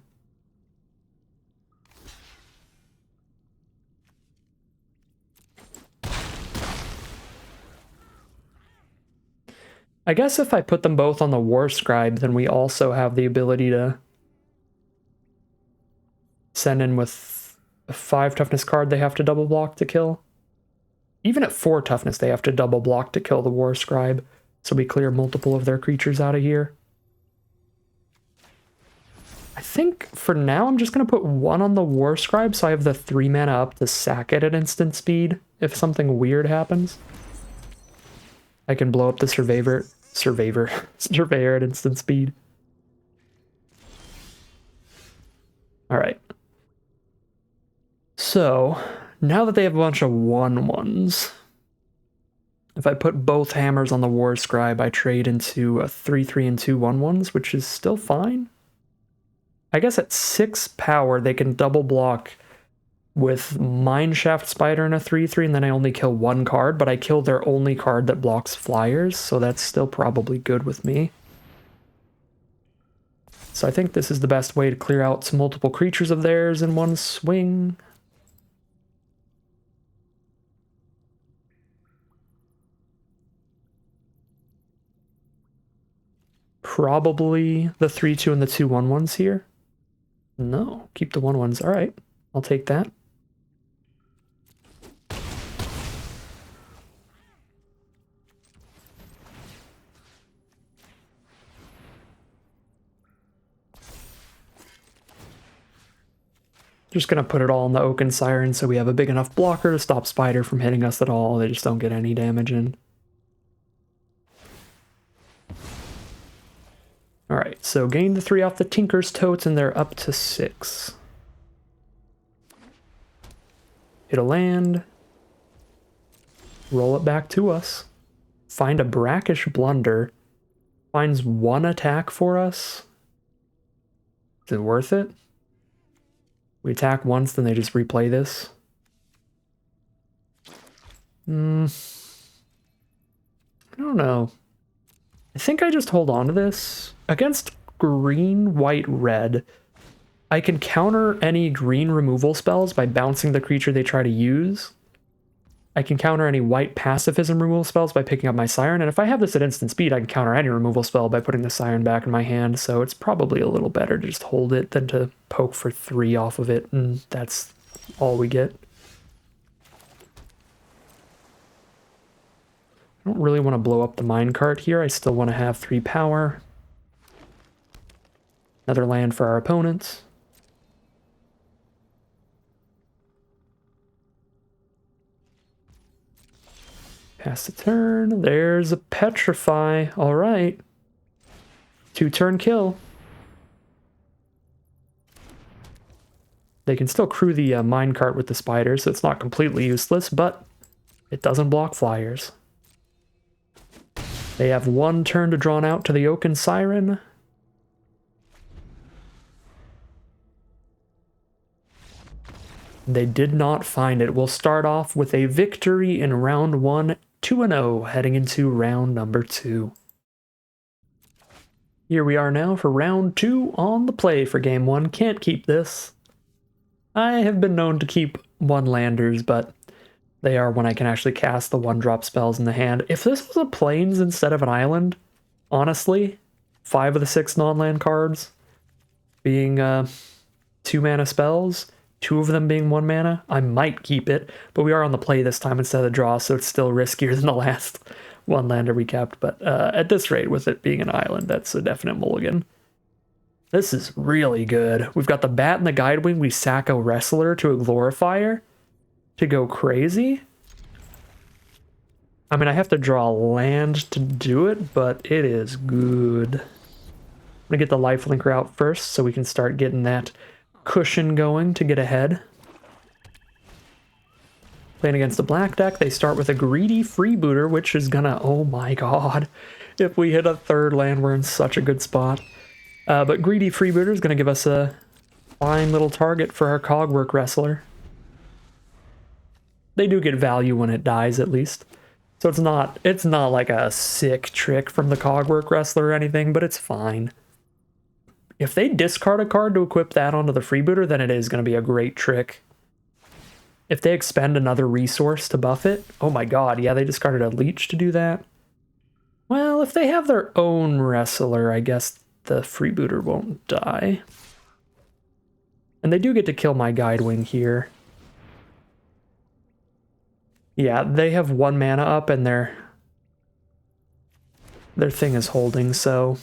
I guess if I put them both on the War Scribe, then we also have the ability to send in with a 5 toughness card they have to double block to kill. Even at 4 toughness, they have to double block to kill the War Scribe, so we clear multiple of their creatures out of here. I think for now I'm just going to put 1 on the War Scribe so I have the 3 mana up to sack it at instant speed if something weird happens. I can blow up the surveyor at instant speed. Alright. So, now that they have a bunch of 1/1s, if I put both hammers on the War Scribe, I trade into a 3/3 and 2 1/1s, which is still fine. I guess at 6 power, they can double block with Mineshaft Spider and a 3/3, and then I only kill 1 card, but I kill their only card that blocks flyers, so that's still probably good with me. So I think this is the best way to clear out some multiple creatures of theirs in one swing. probably the 3/2 and the 2/1/1s here. No, keep the 1/1s. All right, I'll take that. Just gonna put it all in the Oaken Siren so we have a big enough blocker to stop Spider from hitting us at all. They just don't get any damage in. Alright, so gain the 3 off the Tinker's Totes and they're up to 6. Hit a land. Roll it back to us. Find a Brackish Blunder. Finds 1 attack for us. Is it worth it? We attack once, then they just replay this. I don't know. I think I just hold on to this. Against green, white, red, I can counter any green removal spells by bouncing the creature they try to use. I can counter any white pacifism removal spells by picking up my Siren, and if I have this at instant speed, I can counter any removal spell by putting the Siren back in my hand, so it's probably a little better to just hold it than to poke for 3 off of it, and that's all we get. I don't really want to blow up the minecart here. I still want to have 3 power. Another land for our opponents. Pass the turn. There's a Petrify. All right. 2-turn kill. They can still crew the minecart with the spider, so it's not completely useless, but it doesn't block flyers. They have 1 turn to drawn out to the Oaken Siren. They did not find it. We'll start off with a victory in round 1, 2-0, heading into round number 2. Here we are now for round 2 on the play for game 1. Can't keep this. I have been known to keep 1-landers, but they are when I can actually cast the 1-drop spells in the hand. If this was a plains instead of an island, honestly, 5 of the 6 non-land cards being 2-mana spells, 2 of them being 1 mana, I might keep it, but we are on the play this time instead of the draw, so it's still riskier than the last 1-lander we kept, but at this rate, with it being an island, that's a definite mulligan. This is really good. We've got the Bat and the Guidewing, we sack a Wrestler to a Glorifier to go crazy. I mean, I have to draw land to do it, but it is good. I'm gonna get the Lifelinker out first so we can start getting that cushion going to get ahead. Playing against the black deck, they start with a Greedy Freebooter, which is gonna, oh my god, if we hit a 3rd land, we're in such a good spot. But Greedy Freebooter is gonna give us a fine little target for our Cogwork Wrestler. They do get value when it dies, at least. So it's not like a sick trick from the Cogwork Wrestler or anything, but it's fine. If they discard a card to equip that onto the Freebooter, then it is going to be a great trick. If they expend another resource to buff it, oh my god, yeah, they discarded a Leech to do that. Well, if they have their own Wrestler, I guess the Freebooter won't die. And they do get to kill my Guidewing here. Yeah, they have 1 mana up and their thing is holding, so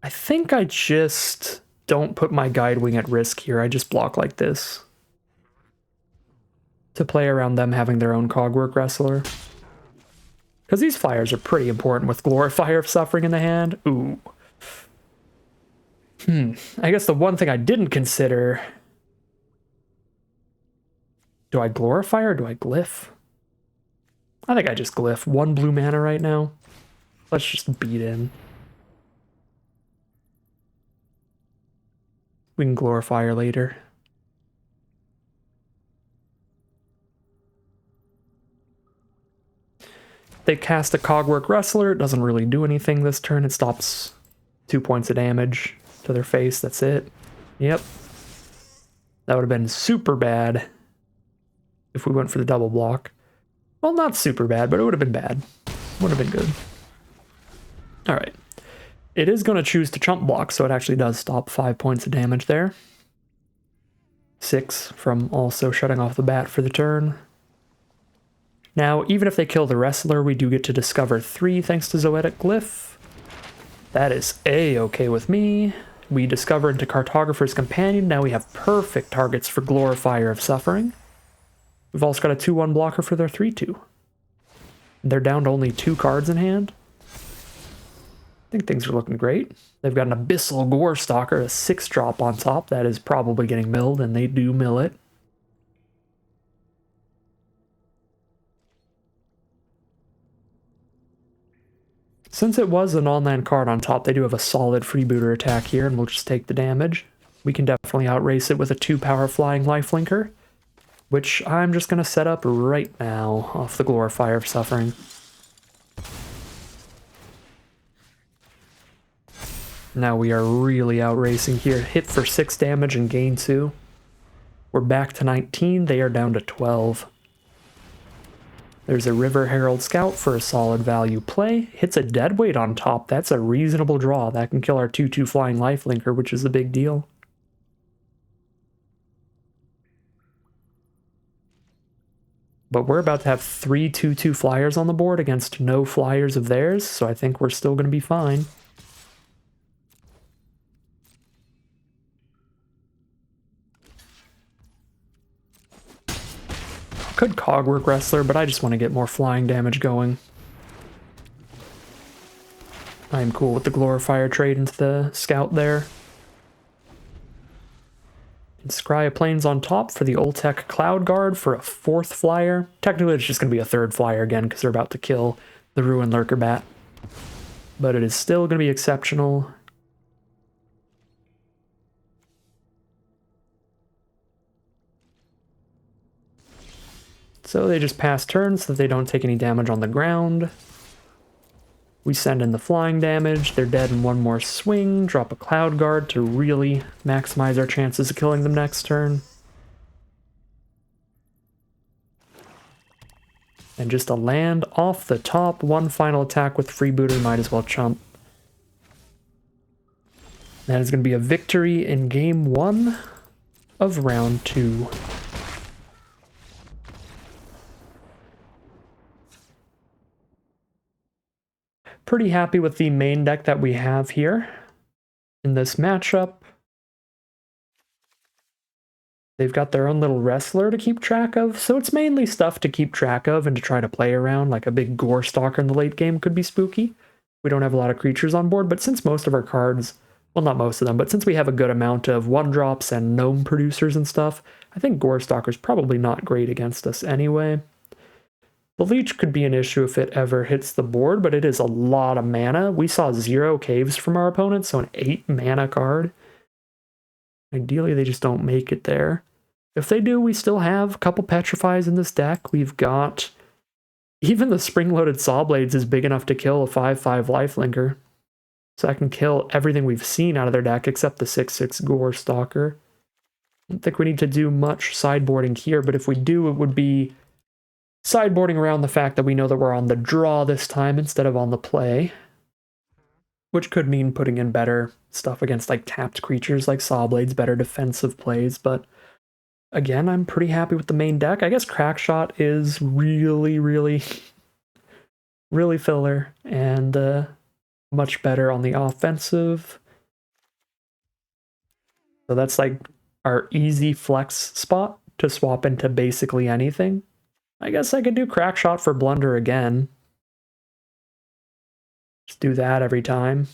I think I just don't put my Guidewing at risk here. I just block like this to play around them having their own Cogwork Wrestler. Because these flyers are pretty important with Glorifier of Suffering in the hand. Ooh. I guess the one thing I didn't consider... Do I Glorify or do I Glyph? I think I just Glyph. 1 blue mana right now. Let's just beat in. We can Glorify her later. They cast a Cogwork Wrestler. It doesn't really do anything this turn. It stops 2 points of damage to their face. That's it. Yep. That would have been super bad if we went for the double block. Well, not super bad, but it would have been bad. Would have been good. All right. It is going to choose to chump block, so it actually does stop 5 points of damage there. 6 from also shutting off the bat for the turn. Now, even if they kill the wrestler, we do get to discover 3 thanks to Zoetic Glyph. That is A-okay with me. We discover into Cartographer's Companion. Now we have perfect targets for Glorifier of Suffering. We've also got a 2-1 blocker for their 3-2. They're down to only 2 cards in hand. I think things are looking great. They've got an Abyssal Gore Stalker, a 6-drop on top. That is probably getting milled, and they do mill it. Since it was an on-land card on top, they do have a solid freebooter attack here, and we'll just take the damage. We can definitely outrace it with a 2-power flying lifelinker, which I'm just going to set up right now off the Glorifier of Suffering. Now we are really outracing here. Hit for 6 damage and gain 2. We're back to 19. They are down to 12. There's a River Herald Scout for a solid value play. Hits a deadweight on top. That's a reasonable draw. That can kill our 2-2 flying lifelinker, which is a big deal. But we're about to have 3 2-2 flyers on the board against no flyers of theirs, so I think we're still going to be fine. Could Cogwork Wrestler, but I just want to get more flying damage going. I'm cool with the Glorifier trade into the Scout there. And Scrya Plains on top for the Oltec Cloud Guard for a 4th flyer. Technically it's just going to be a 3rd flyer again because they're about to kill the Ruin Lurker Bat. But it is still going to be exceptional. So they just pass turns so that they don't take any damage on the ground. We send in the flying damage. They're dead in 1 more swing. Drop a Cloud Guard to really maximize our chances of killing them next turn. And just a land off the top. 1 final attack with Freebooter. Might as well chump. That is going to be a victory in game 1 of round 2. Pretty happy with the main deck that we have here in this matchup. They've got their own little wrestler to keep track of, so it's mainly stuff to keep track of and to try to play around, like a big Gore Stalker in the late game could be spooky. We don't have a lot of creatures on board, but since most of our cards, well, not most of them, but since we have a good amount of 1-drops and gnome producers and stuff, I think Gore Stalker's probably not great against us anyway. The Leech could be an issue if it ever hits the board, but it is a lot of mana. We saw 0 caves from our opponent, so an 8 mana card. Ideally, they just don't make it there. If they do, we still have a couple Petrifies in this deck. We've got... Even the Spring-Loaded Sawblades is big enough to kill a 5-5 Lifelinker. So I can kill everything we've seen out of their deck except the 6-6 Gore Stalker. I don't think we need to do much sideboarding here, but if we do, it would be sideboarding around the fact that we know that we're on the draw this time instead of on the play, which could mean putting in better stuff against like tapped creatures like Sawblades, better defensive plays, but again, I'm pretty happy with the main deck. I guess Crackshot is really, really, really filler and much better on the offensive. So that's like our easy flex spot to swap into basically anything. I guess I could do Crackshot for Blunder again. Just do that every time.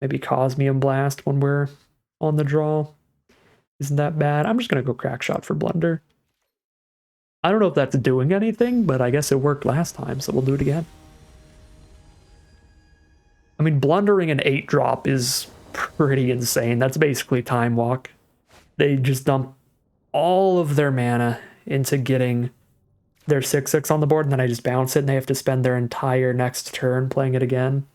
Maybe Cosmium Blast when we're on the draw. Isn't that bad? I'm just going to go Crackshot for Blunder. I don't know if that's doing anything, but I guess it worked last time, so we'll do it again. I mean, blundering an 8-drop is pretty insane. That's basically Time Walk. They just dump all of their mana into getting their 6-6 on the board, and then I just bounce it, and they have to spend their entire next turn playing it again.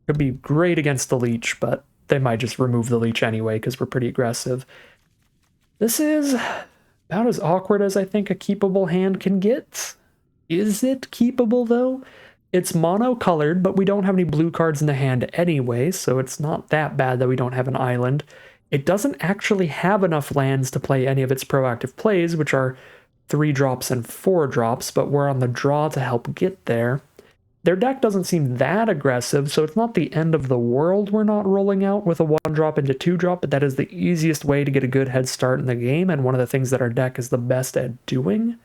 Could be great against the Leech, but they might just remove the Leech anyway, because we're pretty aggressive. This is about as awkward as I think a keepable hand can get. Is it keepable, though? It's mono-colored, but we don't have any blue cards in the hand anyway, so it's not that bad that we don't have an island. It doesn't actually have enough lands to play any of its proactive plays, which are 3 drops and 4 drops, but we're on the draw to help get there. Their deck doesn't seem that aggressive, so it's not the end of the world we're not rolling out with a 1-drop into 2-drop, but that is the easiest way to get a good head start in the game, and one of the things that our deck is the best at doing.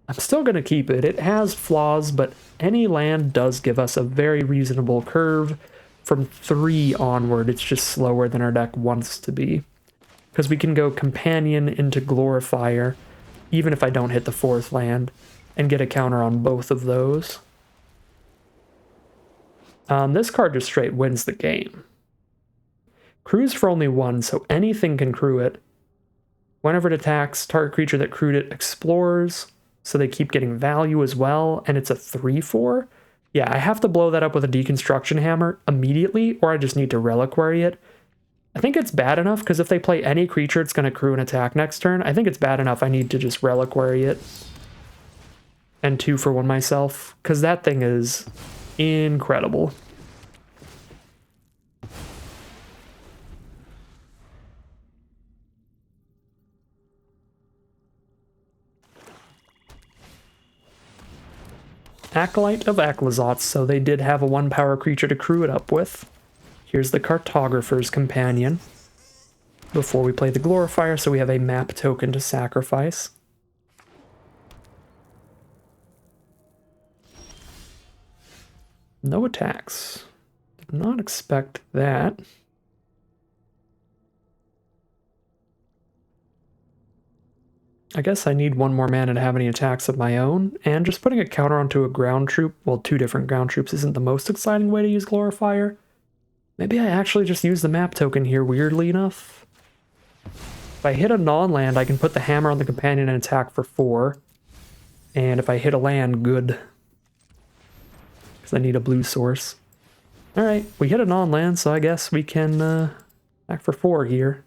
I'm still going to keep it. It has flaws, but any land does give us a very reasonable curve. From 3 onward, it's just slower than our deck wants to be. Because we can go Companion into Glorifier, even if I don't hit the 4th land, and get a counter on both of those. This card just straight wins the game. Crew's for only 1, so anything can crew it. Whenever it attacks, target creature that crewed it explores, so they keep getting value as well, and it's a 3/4. Yeah, I have to blow that up with a Deconstruction Hammer immediately, or I just need to Reliquary it. I think it's bad enough, because if they play any creature, it's going to crew an attack next turn. I think it's bad enough I need to just Reliquary it. And 2 for 1 myself, because that thing is incredible. Acolyte of Aclazotz, so they did have a 1-power creature to crew it up with. Here's the Cartographer's Companion. Before we play the Glorifier, so we have a map token to sacrifice. No attacks. Did not expect that. I guess I need 1 more mana to have any attacks of my own, and just putting a counter onto a ground troop, well, 2 different ground troops isn't the most exciting way to use Glorifier. Maybe I actually just use the map token here, weirdly enough. If I hit a non-land, I can put the hammer on the companion and attack for 4. And if I hit a land, good. Because I need a blue source. Alright, we hit a non-land, so I guess we can attack for 4 here.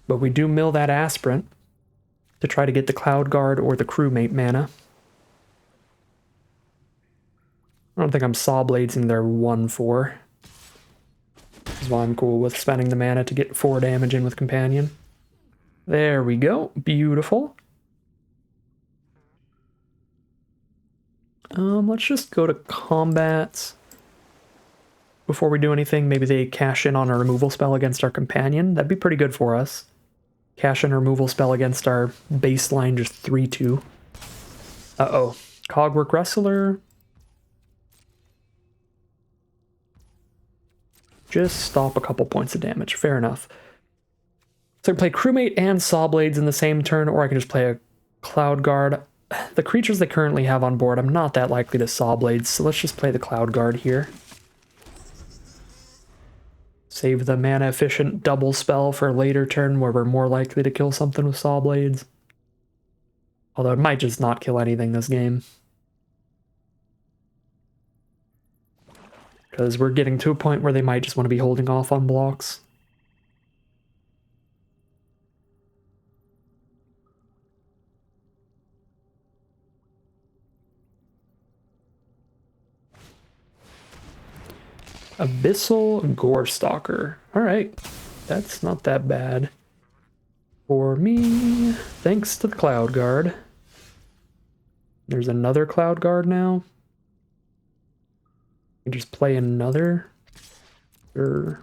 But we do mill that Aspirant to try to get the Cloud Guard or the Crewmate mana. I don't think I'm Sawbladesing their 1/4. This is why I'm cool with spending the mana to get 4 damage in with Companion. There we go. Beautiful. Let's just go to combat. Before we do anything, maybe they cash in on a removal spell against our Companion. That'd be pretty good for us. Cash in a removal spell against our baseline, just 3/2. Uh-oh. Cogwork Wrestler. Just stop a couple points of damage. Fair enough. So I can play Crewmate and Sawblades in the same turn, or I can just play a Cloud Guard. The creatures they currently have on board, I'm not that likely to Sawblades, so let's just play the Cloud Guard here. Save the mana-efficient double spell for a later turn where we're more likely to kill something with Sawblades. Although it might just not kill anything this game. Because we're getting to a point where they might just want to be holding off on blocks. Abyssal Gorestalker. Alright, that's not that bad. For me, thanks to the Cloud Guard. There's another Cloud Guard now. You just play another. Or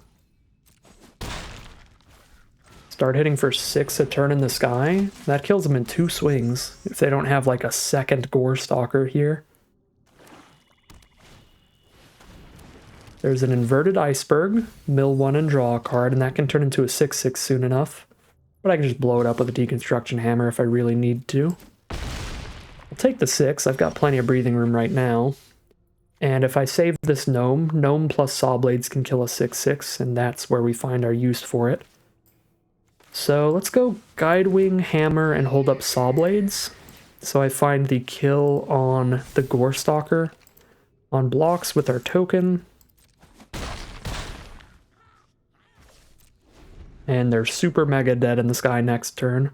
start hitting for 6 a turn in the sky. That kills them in 2 swings if they don't have like a second Gorestalker here. There's an Inverted Iceberg, mill 1 and draw a card, and that can turn into a 6/6 soon enough. But I can just blow it up with a Deconstruction Hammer if I really need to. I'll take the 6, I've got plenty of breathing room right now. And if I save this Gnome, Gnome plus Sawblades can kill a 6/6, and that's where we find our use for it. So let's go Guidewing, Hammer, and hold up Sawblades. So I find the kill on the Gorestalker on blocks with our token. And they're super mega dead in the sky next turn.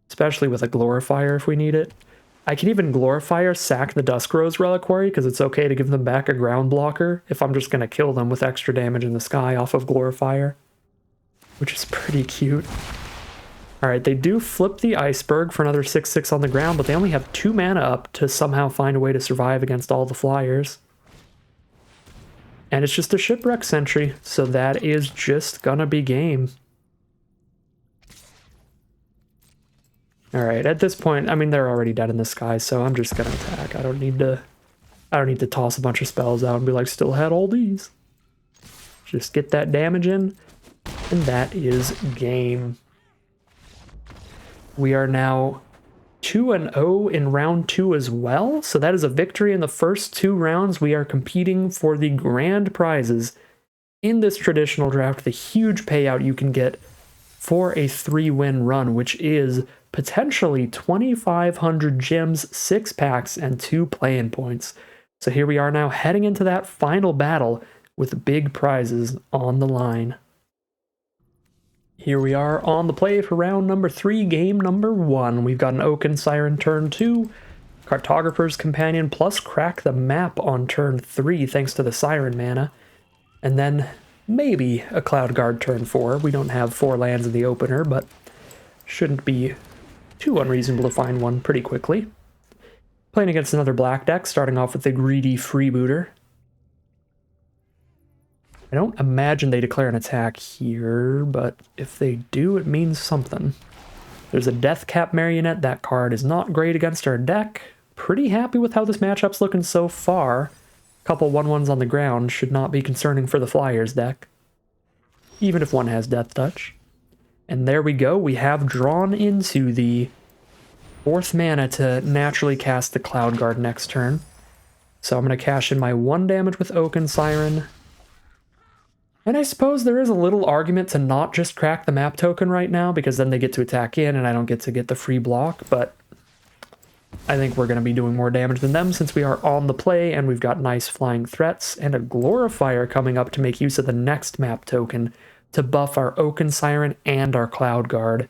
Especially with a Glorifier if we need it. I can even Glorifier sack the Dusk Rose Reliquary because it's okay to give them back a ground blocker if I'm just going to kill them with extra damage in the sky off of Glorifier. Which is pretty cute. Alright, they do flip the Iceberg for another 6/6 on the ground, but they only have 2 mana up to somehow find a way to survive against all the flyers. And it's just a Shipwreck Sentry, so that is just gonna be game. Alright, at this point, I mean, they're already dead in the sky, so I'm just gonna attack. I don't need to toss a bunch of spells out and be like, still had all these. Just get that damage in, and that is game. We are now 2-0 in round 2 as well, so that is a victory in the first 2 rounds. We are competing for the grand prizes in this traditional draft, the huge payout you can get for a 3-win run, which is potentially 2,500 gems, 6 packs, and 2 play-in points. So here we are now heading into that final battle with big prizes on the line. Here we are on the play for round number 3, game number 1. We've got an Oaken Siren turn 2, Cartographer's Companion plus Crack the Map on turn 3 thanks to the Siren mana, and then maybe a Cloud Guard turn 4. We don't have 4 lands in the opener, but shouldn't be too unreasonable to find one pretty quickly. Playing against another black deck, starting off with the Greedy Freebooter. I don't imagine they declare an attack here, but if they do, it means something. There's a Deathcap Marionette. That card is not great against our deck. Pretty happy with how this matchup's looking so far. A couple 1/1s on the ground should not be concerning for the Flyers deck, even if one has Death Touch. And there we go. We have drawn into the 4th mana to naturally cast the Cloud Guard next turn. So I'm going to cash in my 1 damage with Oaken Siren. And I suppose there is a little argument to not just crack the map token right now, because then they get to attack in and I don't get to get the free block, but I think we're going to be doing more damage than them since we are on the play and we've got nice flying threats and a Glorifier coming up to make use of the next map token to buff our Oaken Siren and our Cloud Guard.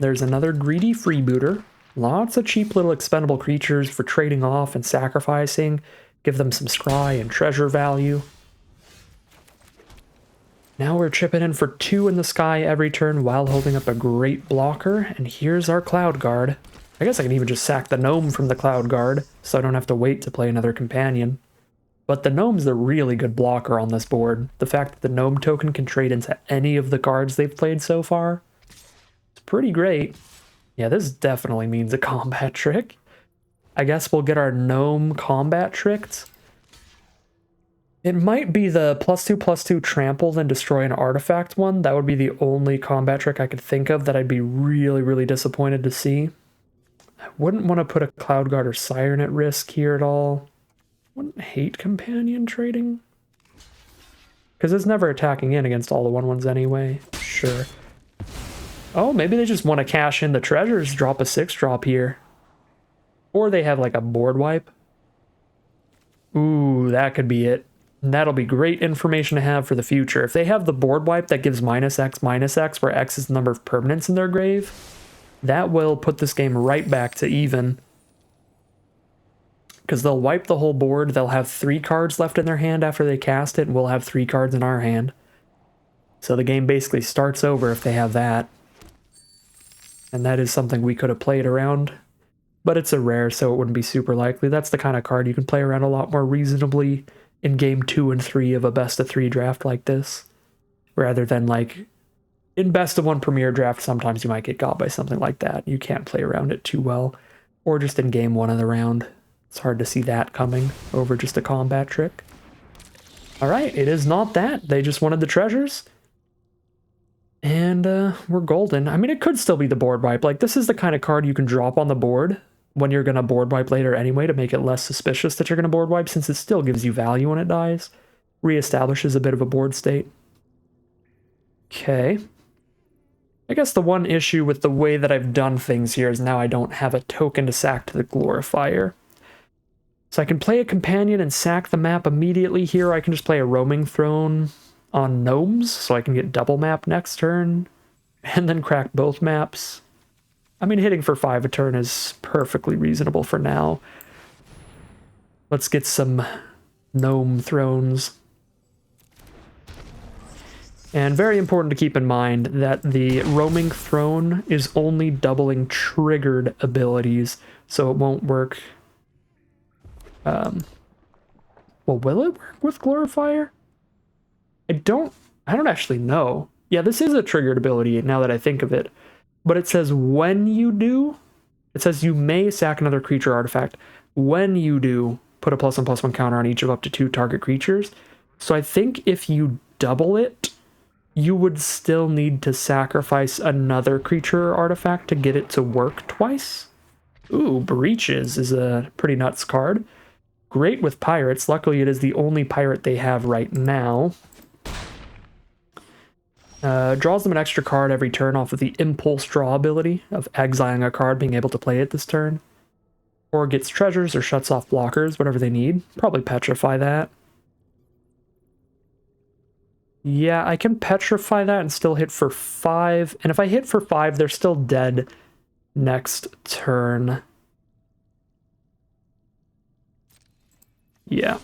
There's another Greedy Freebooter. Lots of cheap little expendable creatures for trading off and sacrificing. Give them some scry and treasure value. Now we're chipping in for 2 in the sky every turn while holding up a great blocker. And here's our Cloud Guard. I guess I can even just sack the Gnome from the Cloud Guard, so I don't have to wait to play another companion. But the Gnome's the really good blocker on this board. The fact that the Gnome token can trade into any of the cards they've played so far, it's pretty great. Yeah, this definitely means a combat trick. I guess we'll get our Gnome combat tricked. It might be the +2/+2 trample then destroy an artifact one. That would be the only combat trick I could think of that I'd be really, really disappointed to see. I wouldn't want to put a Cloud Guard or Siren at risk here at all. Wouldn't hate companion trading, because it's never attacking in against all the 1/1s anyway. Sure. Oh, maybe they just want to cash in the treasures, drop a 6-drop here. Or they have like a board wipe. Ooh, that could be it. That'll be great information to have for the future. If they have the board wipe that gives -X, where X is the number of permanents in their grave, that will put this game right back to even. Because they'll wipe the whole board, they'll have 3 cards left in their hand after they cast it, and we'll have 3 cards in our hand. So the game basically starts over if they have that. And that is something we could have played around. But it's a rare, so it wouldn't be super likely. That's the kind of card you can play around a lot more reasonably in game 2 and 3 of a best-of-3 draft like this. Rather than, like, in best-of-1 premier draft, sometimes you might get got by something like that. You can't play around it too well. Or just in game 1 of the round. It's hard to see that coming over just a combat trick. Alright, it is not that. They just wanted the treasures. And we're golden. I mean, it could still be the board wipe. Like, this is the kind of card you can drop on the board when you're going to board wipe later anyway to make it less suspicious that you're going to board wipe, since it still gives you value when it dies. Reestablishes a bit of a board state. Okay. I guess the one issue with the way that I've done things here is now I don't have a token to sack to the Glorifier. So I can play a companion and sack the map immediately here. I can just play a roaming throne on gnomes, so I can get double map next turn, and then crack both maps. I mean, hitting for 5 a turn is perfectly reasonable for now. Let's get some gnome thrones. And very important to keep in mind that the roaming throne is only doubling triggered abilities, so it won't work. Well, will it work with Glorifier? I don't actually know. Yeah, this is a triggered ability now that I think of it. But it says when you do, it says you may sack another creature artifact. When you do, put a +1/+1 counter on each of up to 2 target creatures. So I think if you double it, you would still need to sacrifice another creature or artifact to get it to work twice. Ooh, Breaches is a pretty nuts card. Great with pirates. Luckily, it is the only pirate they have right now. Draws them an extra card every turn off of the Impulse Draw ability of exiling a card, being able to play it this turn. Or gets treasures or shuts off blockers, whatever they need. Probably petrify that. Yeah, I can petrify that and still hit for 5. And if I hit for 5, they're still dead next turn. Yeah.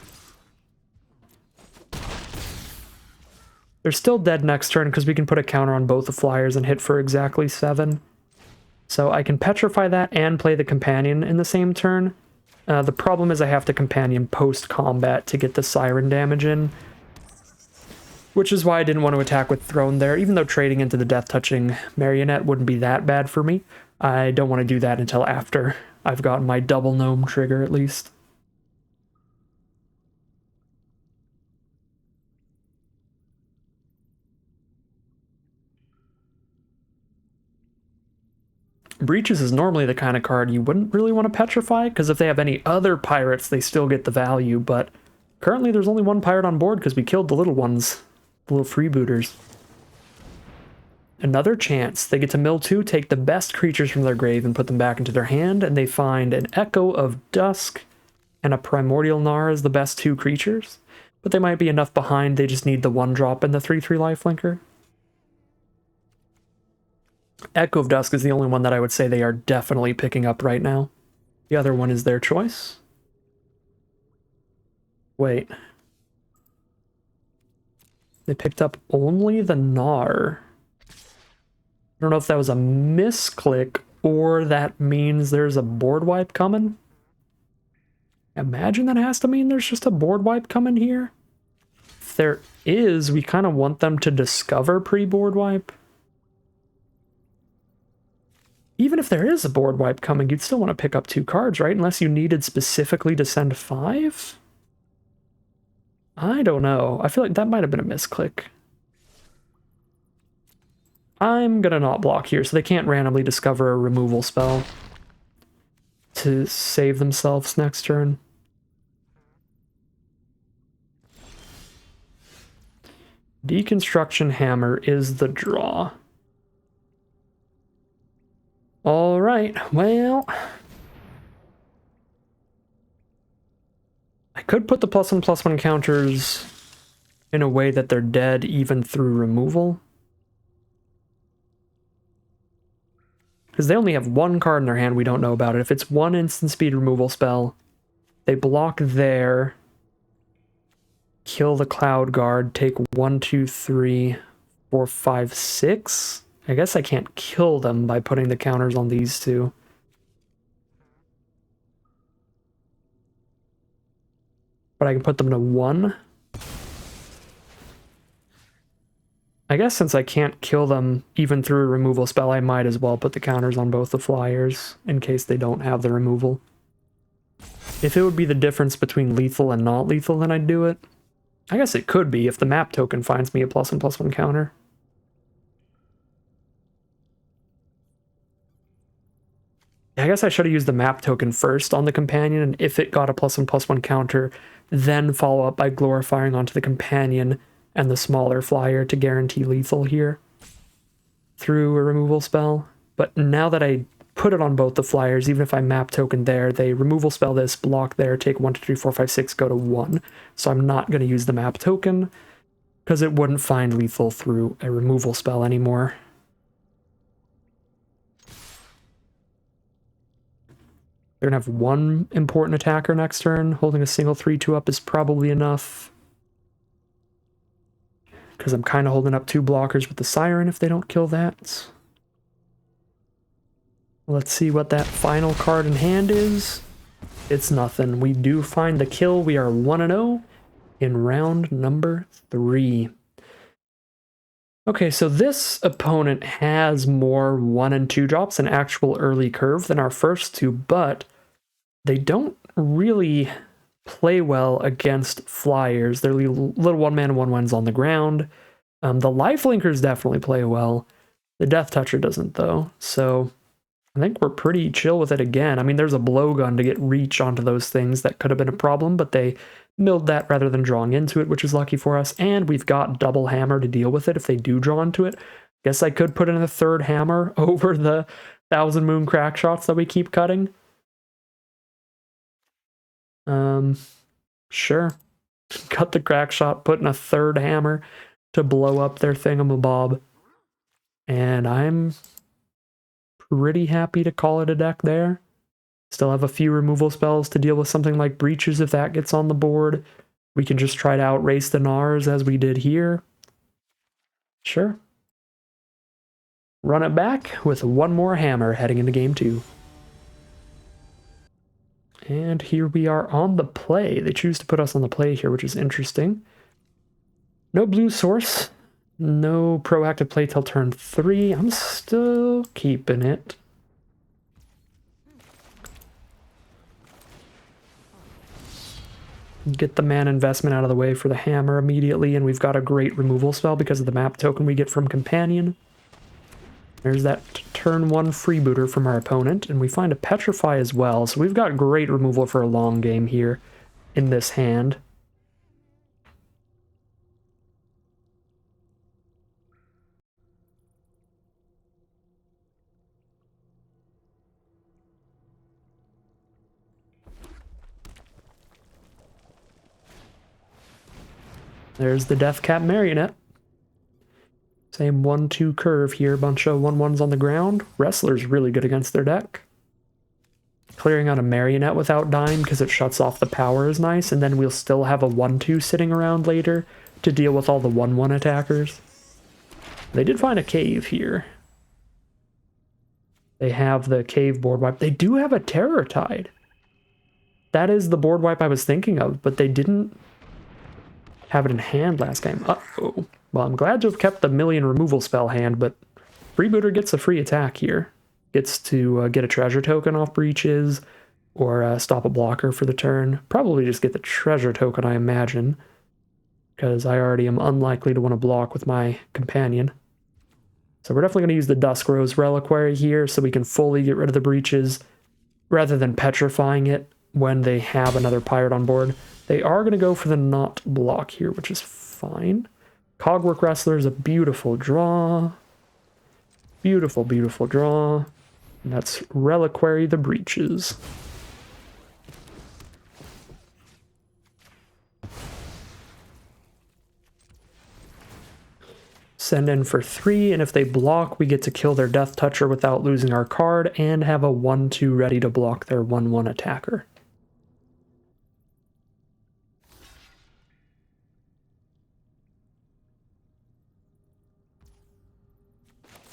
They're still dead next turn because we can put a counter on both the flyers and hit for exactly 7. So I can petrify that and play the companion in the same turn. The problem is I have to companion post-combat to get the siren damage in, which is why I didn't want to attack with Throne there. Even though trading into the Death-Touching Marionette wouldn't be that bad for me, I don't want to do that until after I've gotten my double gnome trigger at least. Breaches is normally the kind of card you wouldn't really want to petrify, because if they have any other pirates, they still get the value, but currently there's only one pirate on board because we killed the little ones, the little freebooters. Another chance. They get to mill 2, take the best creatures from their grave and put them back into their hand, and they find an Echo of Dusk and a Primordial Gnar as the best 2 creatures, but they might be enough behind, they just need the 1-drop and the 3/3 lifelinker. Echo of Dusk is the only one that I would say they are definitely picking up right now. The other one is their choice. Wait. They picked up only the Gnar. I don't know if that was a misclick or that means there's a board wipe coming. Imagine that has to mean there's just a board wipe coming here. If there is, we kind of want them to discover pre-board wipe. Even if there is a board wipe coming, you'd still want to pick up 2 cards, right? Unless you needed specifically to send 5? I don't know. I feel like that might have been a misclick. I'm gonna not block here, so they can't randomly discover a removal spell to save themselves next turn. Deconstruction Hammer is the draw. All right, well, I could put the +1/+1 counters in a way that they're dead even through removal. Because they only have 1 card in their hand, we don't know about it. If it's 1 instant speed removal spell, they block there, kill the Cloud Guard, take 1, 2, 3, 4, 5, 6. I guess I can't kill them by putting the counters on these 2. But I can put them to 1. I guess since I can't kill them even through a removal spell, I might as well put the counters on both the flyers in case they don't have the removal. If it would be the difference between lethal and not lethal, then I'd do it. I guess it could be if the map token finds me a +1/+1 counter. I guess I should have used the map token first on the companion, and if it got a +1/+1 counter, then follow up by glorifying onto the companion and the smaller flyer to guarantee lethal here. through a removal spell. But now that I put it on both the flyers, even if I map token there, they removal spell this, block there, take 1, 2, 3, 4, 5, 6, go to 1. So I'm not going to use the map token because it wouldn't find lethal through a removal spell anymore. They're going to have one important attacker next turn. Holding a single 3/2 up is probably enough, because I'm kind of holding up 2 blockers with the Siren if they don't kill that. Let's see what that final card in hand is. It's nothing. We do find the kill. We are 1-0 in round number 3. Okay, so this opponent has more 1 and 2 drops and actual early curve than our first two, but they don't really play well against flyers. They're little 1-man 1/1s on the ground. The Lifelinkers definitely play well. The Death Toucher doesn't, though, so I think we're pretty chill with it again. I mean, there's a blowgun to get reach onto those things that could have been a problem, but they milled that rather than drawing into it, which is lucky for us. And we've got double hammer to deal with it if they do draw into it. Guess I could put in a 3rd hammer over the 1000 Moon crack shots that we keep cutting. Sure. Cut the crack shot, put in a 3rd hammer to blow up their thingamabob. And I'm pretty happy to call it a deck there. Still have a few removal spells to deal with something like Breaches if that gets on the board. We can just try to outrace the Nars as we did here. Sure. Run it back with 1 more hammer heading into game 2. And here we are on the play. They choose to put us on the play here, which is interesting. No blue source. No proactive play till turn 3. I'm still keeping it. Get the mana investment out of the way for the hammer immediately, and we've got a great removal spell because of the map token we get from Companion. There's that turn 1 freebooter from our opponent, and we find a Petrify as well, so we've got great removal for a long game here in this hand. There's the Deathcap Marionette. Same 1-2 curve here, bunch of 1/1s on the ground. Wrestler's really good against their deck. Clearing out a Marionette without dying because it shuts off the power is nice, and then we'll still have a 1/2 sitting around later to deal with all the 1/1 attackers. They did find a cave here. They have the cave board wipe. They do have a Terror Tide. That is the board wipe I was thinking of, but they didn't have it in hand last game. Uh-oh. Well, I'm glad to have kept the million removal spell hand, but Freebooter gets a free attack here. Gets to get a treasure token off Breaches, or stop a blocker for the turn. Probably just get the treasure token, I imagine, because I already am unlikely to want to block with my Companion. So we're definitely going to use the Dusk Rose Reliquary here so we can fully get rid of the Breaches, rather than petrifying it when they have another pirate on board. They are going to go for the not block here, which is fine. Cogwork Wrestler is a beautiful draw. Beautiful, beautiful draw. And that's Reliquary the Breaches. Send in for 3, and if they block, we get to kill their Death Toucher without losing our card, and have a 1/2 ready to block their 1/1 attacker.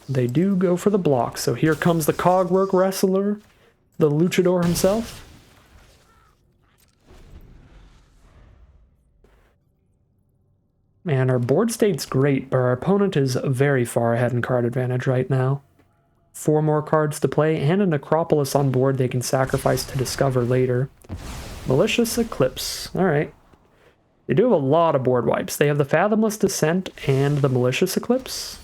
They do go for the block, so here comes the Cogwork Wrestler, the Luchador himself. Man, our board state's great, but our opponent is very far ahead in card advantage right now. 4 more cards to play, and a Necropolis on board they can sacrifice to discover later. Malicious Eclipse. Alright. They do have a lot of board wipes. They have the Fathomless Descent and the Malicious Eclipse,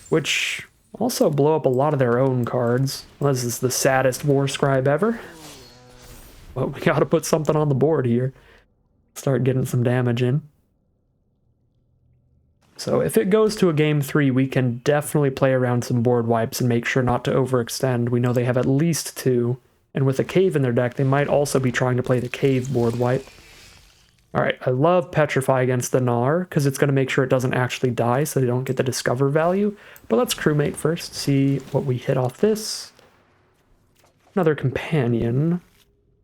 which also blow up a lot of their own cards. Well, this is the saddest War Scribe ever. Well, we gotta put something on the board here. Start getting some damage in. So if it goes to a game 3, we can definitely play around some board wipes and make sure not to overextend. We know they have at least 2, and with a cave in their deck, they might also be trying to play the cave board wipe. Alright, I love Petrify against the Gnar, because it's going to make sure it doesn't actually die, so they don't get the Discover value. But let's crewmate first, see what we hit off this. Another Companion.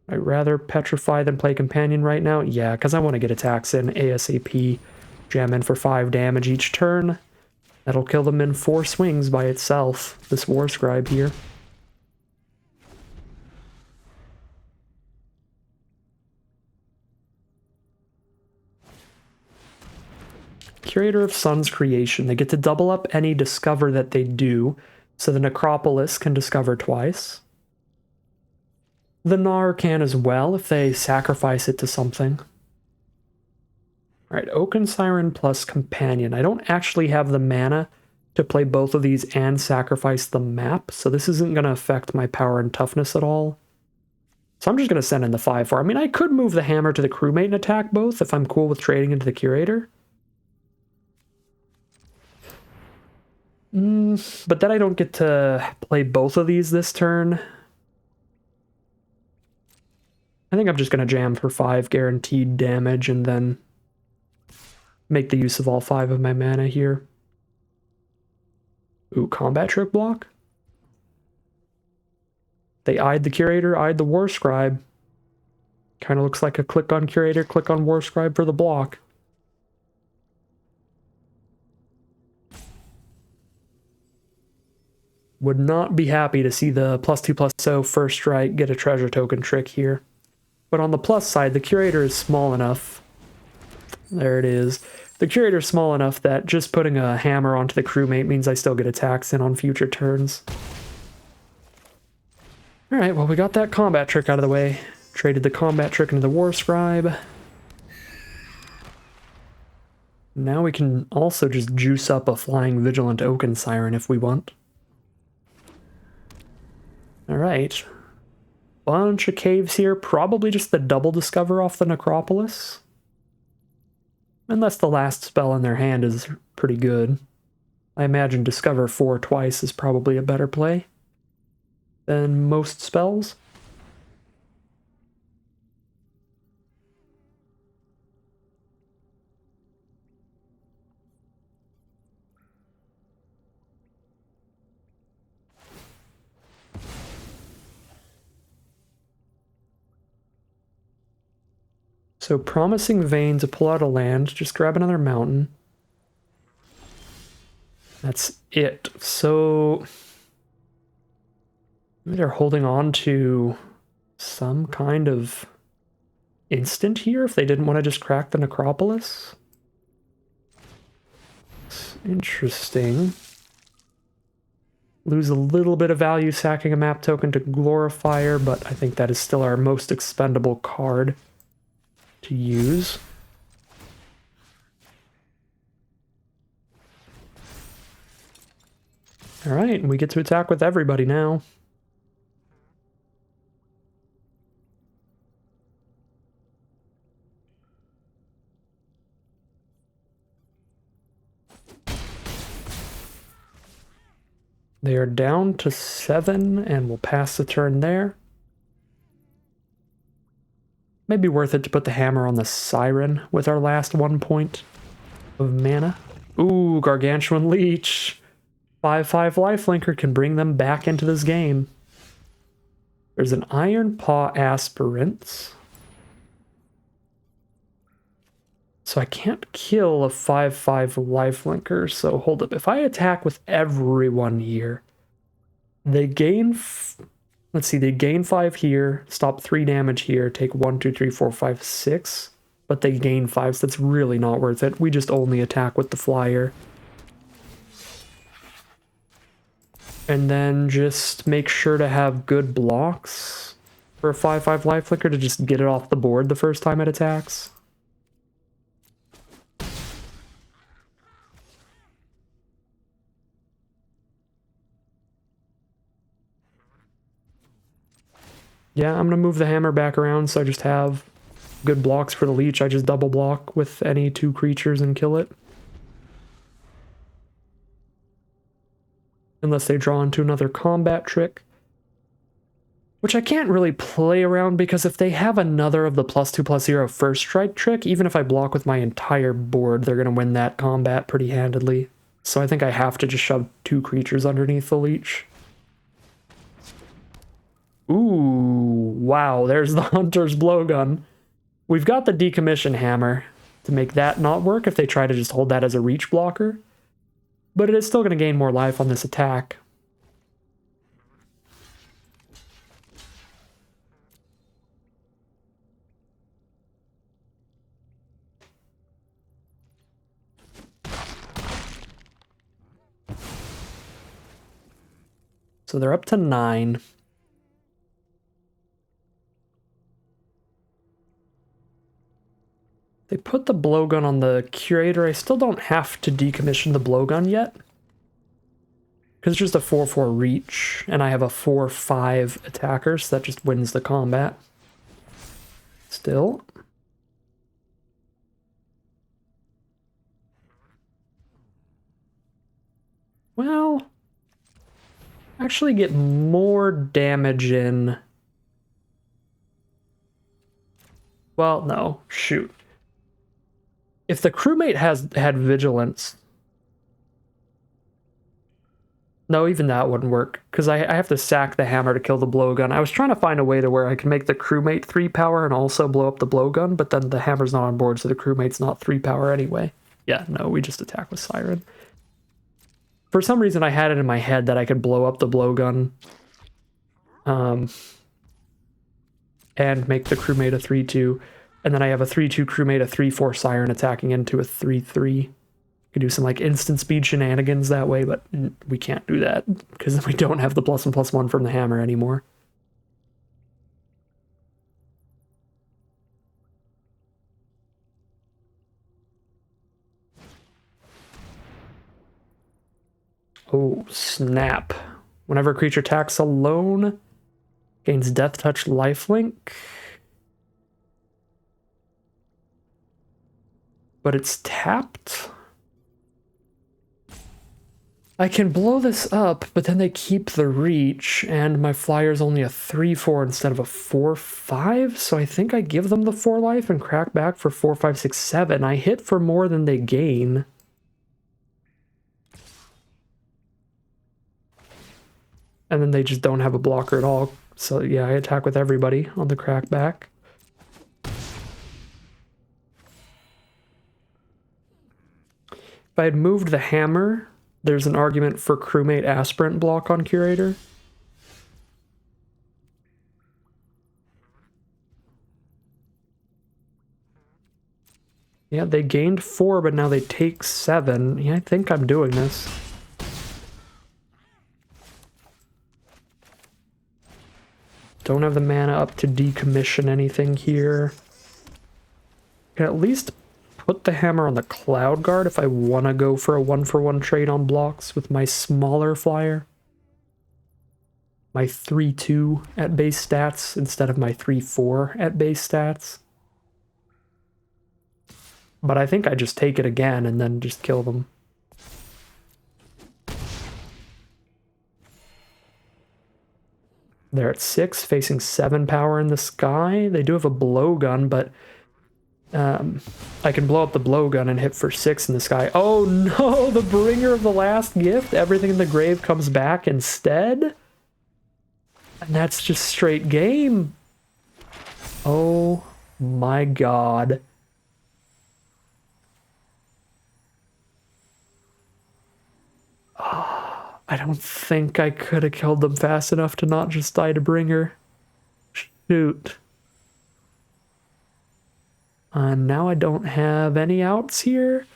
I'd rather Petrify than play Companion right now. Yeah, because I want to get attacks in ASAP. Jam in for 5 damage each turn. That'll kill them in 4 swings by itself, this War Scribe here. Curator of Sun's creation. They get to double up any discover that they do, so the Necropolis can discover twice. The Gnar can as well if they sacrifice it to something. Alright, Oaken Siren plus Companion. I don't actually have the mana to play both of these and sacrifice the map, so this isn't going to affect my power and toughness at all. So I'm just going to send in the 5-4. I mean, I could move the hammer to the crewmate and attack both if I'm cool with trading into the Curator. But then I don't get to play both of these this turn. I think I'm just going to jam for 5 guaranteed damage and then make the use of all 5 of my mana here. Ooh, combat trick block? They eyed the Curator, eyed the War Scribe. Kind of looks like a click on Curator, click on War Scribe for the block. Would not be happy to see the +2/+0 first strike get a treasure token trick here. But on the plus side, the Curator is small enough. There it is. The Curator is small enough that just putting a hammer onto the crewmate means I still get attacks in on future turns. Alright, well we got that combat trick out of the way. Traded the combat trick into the War Scribe. Now we can also just juice up a Flying Vigilant Oaken Siren if we want. Alright. Bunch of caves here. Probably just the double discover off the Necropolis. Unless the last spell in their hand is pretty good. I imagine discover 4 twice is probably a better play than most spells. So Promising Vein to pull out a land, just grab another mountain. That's it. So maybe they're holding on to some kind of instant here if they didn't want to just crack the Necropolis. It's interesting. Lose a little bit of value sacking a map token to Glorifier, but I think that is still our most expendable card to use. Alright, we get to attack with everybody now. They are down to 7, and we'll pass the turn there. Maybe worth it to put the hammer on the Siren with our last 1 point of mana. Ooh, Gargantuan Leech. 5/5 lifelinker can bring them back into this game. There's an Iron Paw Aspirant. So I can't kill a 5/5 lifelinker, so hold up. If I attack with everyone here, they gain... Let's see, they gain 5 here, stop 3 damage here, take 1, 2, 3, 4, 5, 6, but they gain 5, so that's really not worth it. We just only attack with the flyer. And then just make sure to have good blocks for a 5/5 lifelinker to just get it off the board the first time it attacks. Yeah, I'm going to move the hammer back around so I just have good blocks for the leech. I just double block with any 2 creatures and kill it. Unless they draw into another combat trick. Which I can't really play around because if they have another of the +2/+0 first strike trick, even if I block with my entire board, they're going to win that combat pretty handedly. So I think I have to just shove 2 creatures underneath the leech. Ooh, wow, there's the Hunter's Blowgun. We've got the Decommission Hammer to make that not work if they try to just hold that as a reach blocker. But it is still going to gain more life on this attack. So they're up to 9. They put the blowgun on the Curator. I still don't have to decommission the blowgun yet. Because it's just a 4/4 reach, and I have a 4/5 attacker, so that just wins the combat. Still. Well, actually get more damage in. Well, no, shoot. If the crewmate had vigilance, no, even that wouldn't work because I have to sack the hammer to kill the blowgun. I was trying to find a way to where I can make the crewmate 3 power and also blow up the blowgun, but then the hammer's not on board, so the crewmate's not 3 power anyway. Yeah, no, we just attack with Siren. For some reason, I had it in my head that I could blow up the blowgun and make the crewmate a 3/2. And then I have a 3/2 crewmate, a 3/4 Siren attacking into a 3/3. Could do some like instant speed shenanigans that way, but we can't do that because then we don't have the +1/+1 from the hammer anymore. Oh, snap. Whenever a creature attacks alone, gains Death Touch lifelink. But it's tapped. I can blow this up, but then they keep the reach, and my flyer's only a 3/4 instead of a 4/5, so I think I give them the 4 life and crack back for 4, 5, 6, 7. I hit for more than they gain. And then they just don't have a blocker at all. So yeah, I attack with everybody on the crackback. If I had moved the hammer, there's an argument for crewmate aspirant block on Curator. Yeah, they gained 4, but now they take 7. Yeah, I think I'm doing this. Don't have the mana up to decommission anything here. Can at least put the hammer on the Cloud Guard if I want to go for a 1-for-1 trade on blocks with my smaller flyer. My 3/2 at base stats instead of my 3/4 at base stats. But I think I just take it again and then just kill them. They're at 6, facing 7 power in the sky. They do have a blowgun, but I can blow up the blowgun and hit for 6 in the sky. Oh no, the bringer of the last gift. Everything in the grave comes back instead. And that's just straight game. Oh my god. I don't think I could have killed them fast enough to not just die to Bringer. Shoot. Now I don't have any outs here.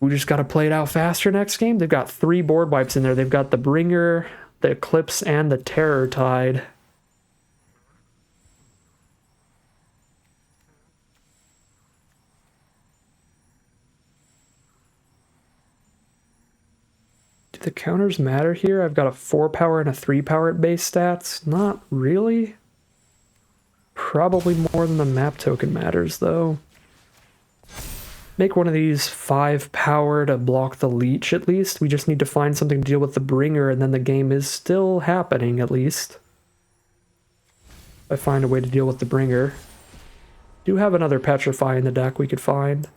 We just got to play it out faster next game. They've got 3 board wipes in there. They've got the Bringer, the Eclipse, and the Terror Tide. Do the counters matter here? I've got a 4 power and a 3 power at base stats. Not really. Probably more than the map token matters, though. make one of these 5 power to block the leech at least. We just need to find something to deal with the bringer, and then the game is still happening at least. If I find a way to deal with the bringer. Do have another petrify in the deck we could find.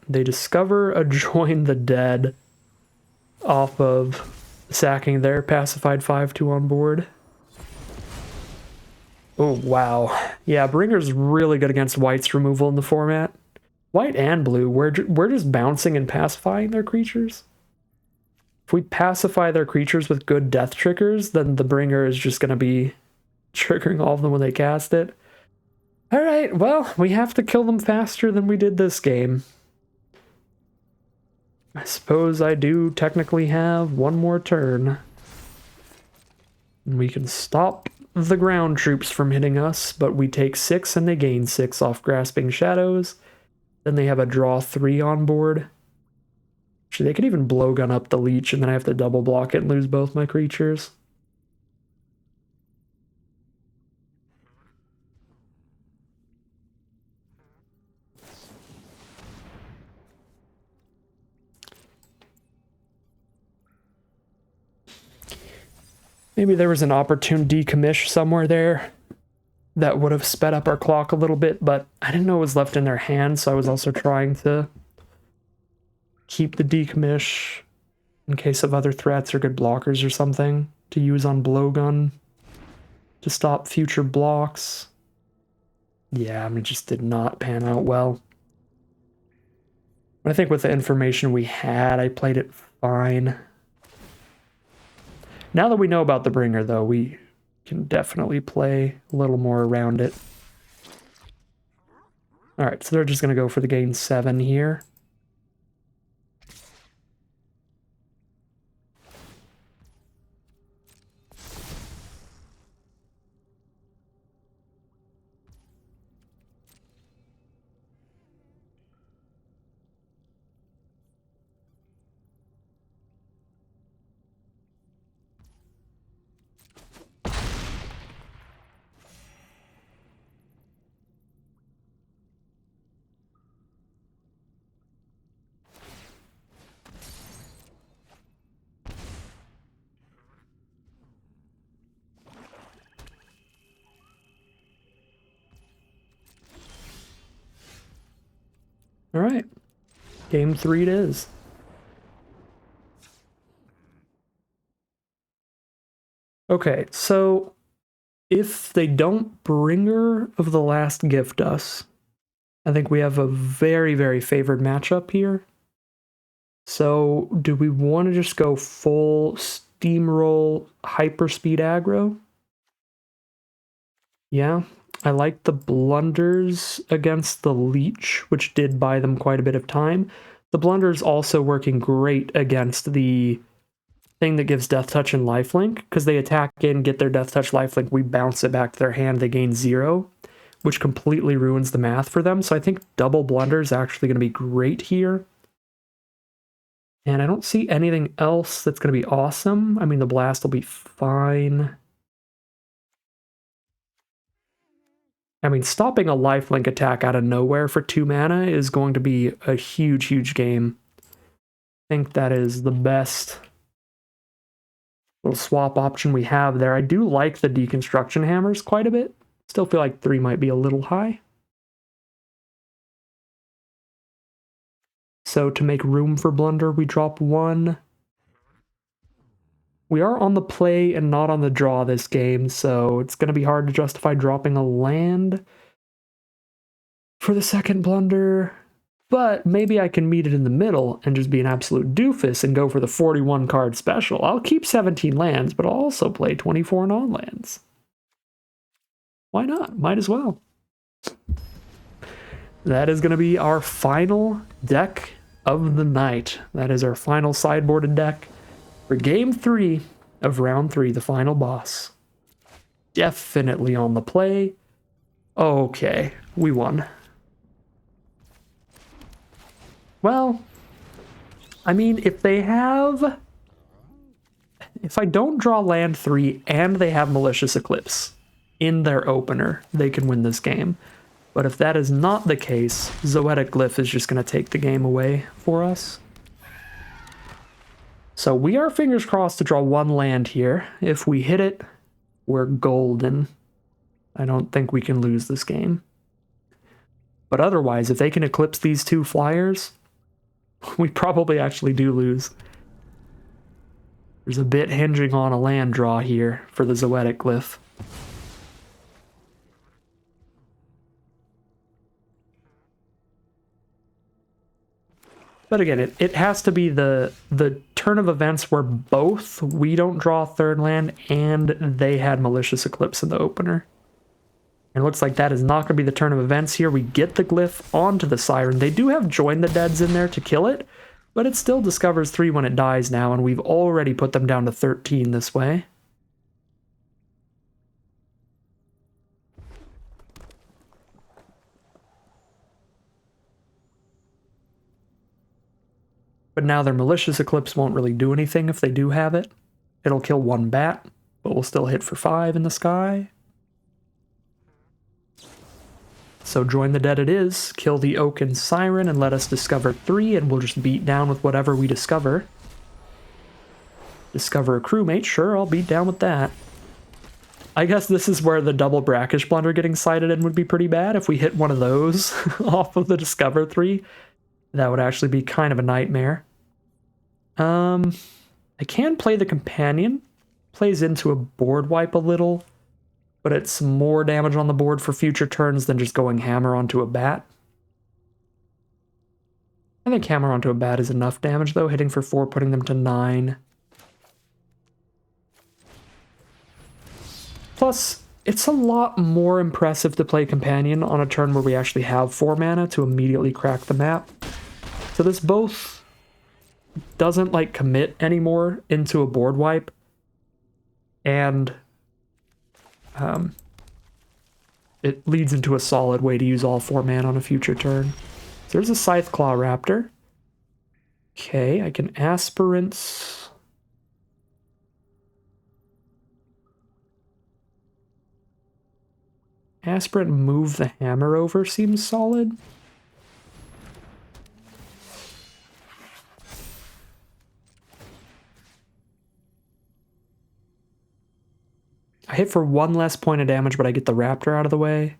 They discover a join the dead off of sacking their pacified 5/2 on board. Oh, wow. Yeah, Bringer's really good against White's removal in the format. White and blue, we're just bouncing and pacifying their creatures. If we pacify their creatures with good death triggers, then the Bringer is just going to be triggering all of them when they cast it. Alright, well, we have to kill them faster than we did this game. I suppose I do technically have one more turn. And we can stop the ground troops from hitting us, but we take 6 and they gain 6 off Grasping Shadows. Then they have a draw 3 on board. Actually, they could even blowgun up the leech and then I have to double block it and lose both my creatures. Maybe there was an opportune decommish somewhere there that would have sped up our clock a little bit, but I didn't know it was left in their hand, so I was also trying to keep the decommish in case of other threats or good blockers or something to use on blowgun to stop future blocks. Yeah, I mean, it just did not pan out well. But I think with the information we had, I played it fine. Now that we know about the Bringer, though, we can definitely play a little more around it. Alright, so they're just going to go for the gain 7 here. Alright, game 3 it is. Okay, so if they don't Bringer of the Last gift us, I think we have a very, very favored matchup here. So do we want to just go full steamroll hyperspeed aggro? Yeah, I like the blunders against the leech, which did buy them quite a bit of time. The blunders also working great against the thing that gives death touch and lifelink, because they attack in, get their death touch lifelink, we bounce it back to their hand, they gain 0, which completely ruins the math for them. So I think double blunder is actually going to be great here. And I don't see anything else that's going to be awesome. I mean, the blast will be fine. I mean, stopping a lifelink attack out of nowhere for 2 mana is going to be a huge, huge game. I think that is the best little swap option we have there. I do like the deconstruction hammers quite a bit. Still feel like 3 might be a little high. So to make room for blunder, we drop 1. We are on the play and not on the draw this game, so it's going to be hard to justify dropping a land for the second blunder. But maybe I can meet it in the middle and just be an absolute doofus and go for the 41 card special. I'll keep 17 lands, but I'll also play 24 non-lands. Why not? Might as well. That is going to be our final deck of the night. That is our final sideboarded deck for game 3 of round 3, the final boss. Definitely on the play. Okay, we won. Well, I mean, if I don't draw land 3 and they have Malicious Eclipse in their opener, they can win this game. But if that is not the case, Zoetic Glyph is just going to take the game away for us. So we are fingers crossed to draw one land here. If we hit it, we're golden. I don't think we can lose this game. But otherwise, if they can eclipse these two flyers, we probably actually do lose. There's a bit hinging on a land draw here for the Zoetic Glyph. But again, it has to be the turn of events where both we don't draw a third land and they had Malicious Eclipse in the opener. And it looks like that is not going to be the turn of events here. We get the Glyph onto the Siren. They do have Join the Deads in there to kill it, but it still discovers 3 when it dies now, and we've already put them down to 13 this way. But now their Malicious Eclipse won't really do anything if they do have it. It'll kill 1 bat, but we'll still hit for 5 in the sky. So Join the Dead it is, kill the Oaken Siren and let us discover 3, and we'll just beat down with whatever we discover. Discover a crewmate, sure, I'll beat down with that. I guess this is where the double Brackish Blunder getting sighted in would be pretty bad. If we hit one of those off of the Discover 3, that would actually be kind of a nightmare. I can play the Companion. Plays into a board wipe a little, but it's more damage on the board for future turns than just going Hammer onto a bat. I think Hammer onto a bat is enough damage though, hitting for 4, putting them to 9. Plus, it's a lot more impressive to play Companion on a turn where we actually have 4 mana to immediately crack the map. So this both doesn't like commit anymore into a board wipe, and it leads into a solid way to use all 4 mana on a future turn. So there's a Scytheclaw Raptor. Okay, I can Aspirants. Aspirant move the Hammer over seems solid. I hit for 1 less point of damage, but I get the Raptor out of the way,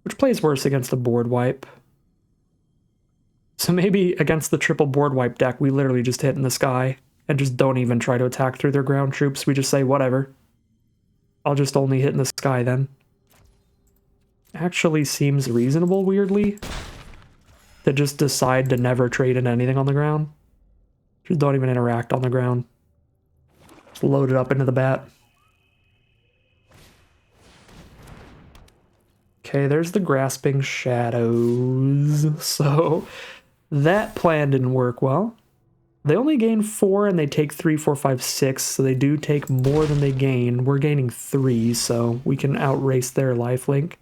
which plays worse against the board wipe. So maybe against the triple board wipe deck, we literally just hit in the sky and just don't even try to attack through their ground troops. We just say, whatever. I'll just only hit in the sky then. Actually seems reasonable, weirdly, to just decide to never trade in anything on the ground. Just don't even interact on the ground. Just load it up into the bat. Okay, there's the Grasping Shadows. So that plan didn't work well. They only gain 4 and they take 3, 4, 5, 6, so they do take more than they gain. We're gaining 3, so we can outrace their lifelink.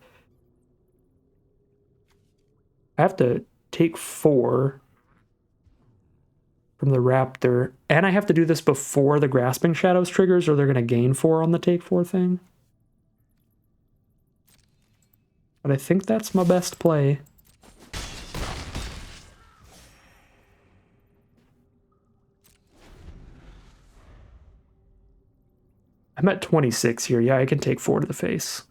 I have to take 4 from the Raptor, and I have to do this before the Grasping Shadows triggers, or they're going to gain 4 on the take 4 thing. But I think that's my best play. I'm at 26 here. Yeah, I can take 4 to the face.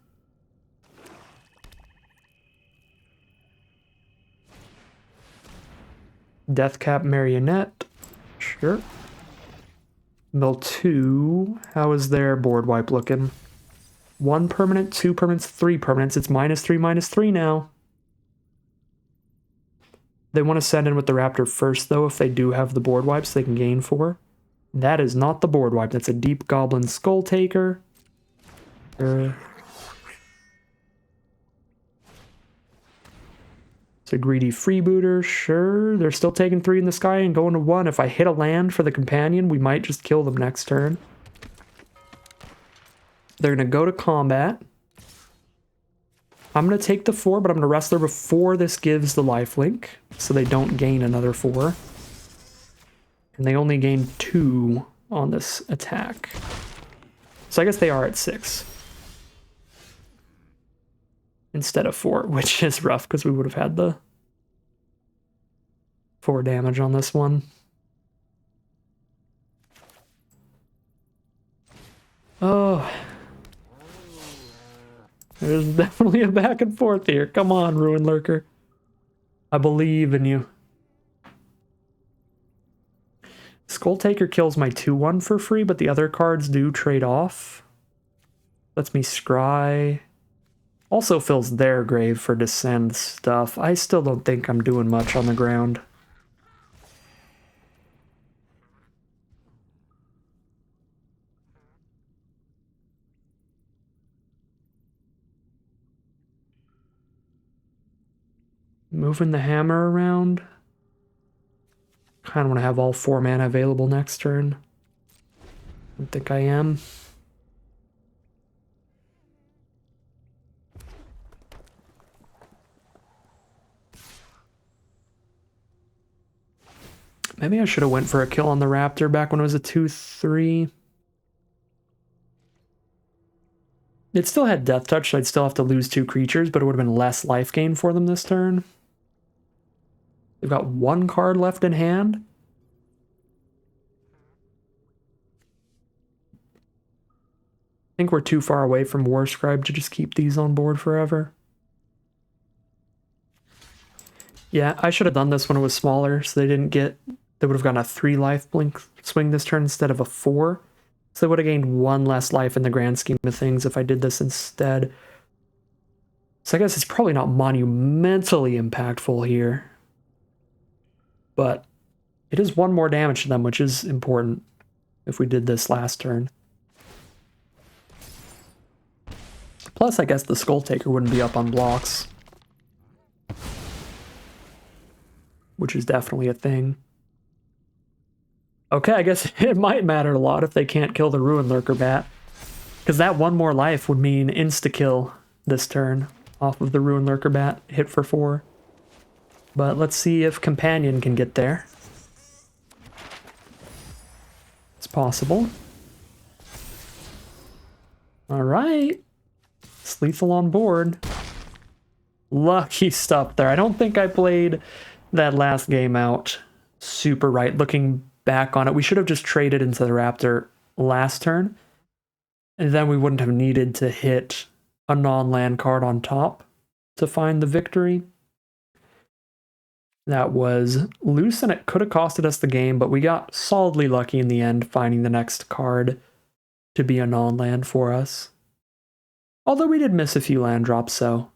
Deathcap Marionette. Sure. Mill 2. How is their board wipe looking? 1 permanent, 2 permanents, 3 permanents. It's -3/-3 now. They want to send in with the Raptor first, though, if they do have the board wipes, they can gain 4. That is not the board wipe. That's a Deep Goblin Skull Taker. It's a Greedy Freebooter. Sure. They're still taking 3 in the sky and going to 1. If I hit a land for the Companion, we might just kill them next turn. They're going to go to combat. I'm going to take the 4, but I'm going to Wrestler before this gives the lifelink, so they don't gain another 4. And they only gain 2 on this attack. So I guess they are at 6. instead of 4, which is rough because we would have had the 4 damage on this one. Oh, there's definitely a back and forth here. Come on, Ruin Lurker. I believe in you. Skull Taker kills my 2/1 for free, but the other cards do trade off. Lets me scry. Also fills their grave for descend stuff. I still don't think I'm doing much on the ground. Moving the hammer around. Kind of want to have all 4 mana available next turn. Don't think I am. Maybe I should have went for a kill on the Raptor back when it was a 2/3. It still had Death Touch, so I'd still have to lose 2 creatures, but it would have been less life gain for them this turn. They've got 1 card left in hand. I think we're too far away from Warscribe to just keep these on board forever. Yeah, I should have done this when it was smaller, so they would have gotten a 3 life blink swing this turn instead of a 4. So they would have gained 1 less life in the grand scheme of things if I did this instead. So I guess it's probably not monumentally impactful here. But it is 1 more damage to them, which is important if we did this last turn. Plus, I guess the Skull Taker wouldn't be up on blocks, which is definitely a thing. Okay, I guess it might matter a lot if they can't kill the Ruin Lurker bat, because that 1 more life would mean insta-kill this turn off of the Ruin Lurker bat, hit for 4. But let's see if Companion can get there. It's possible. Alright. It's lethal on board. Lucky stuff there. I don't think I played that last game out super right. Looking back on it, we should have just traded into the Raptor last turn, and then we wouldn't have needed to hit a non-land card on top to find the victory. That was loose, and it could have costed us the game, but we got solidly lucky in the end, finding the next card to be a non-land for us. Although we did miss a few land drops, so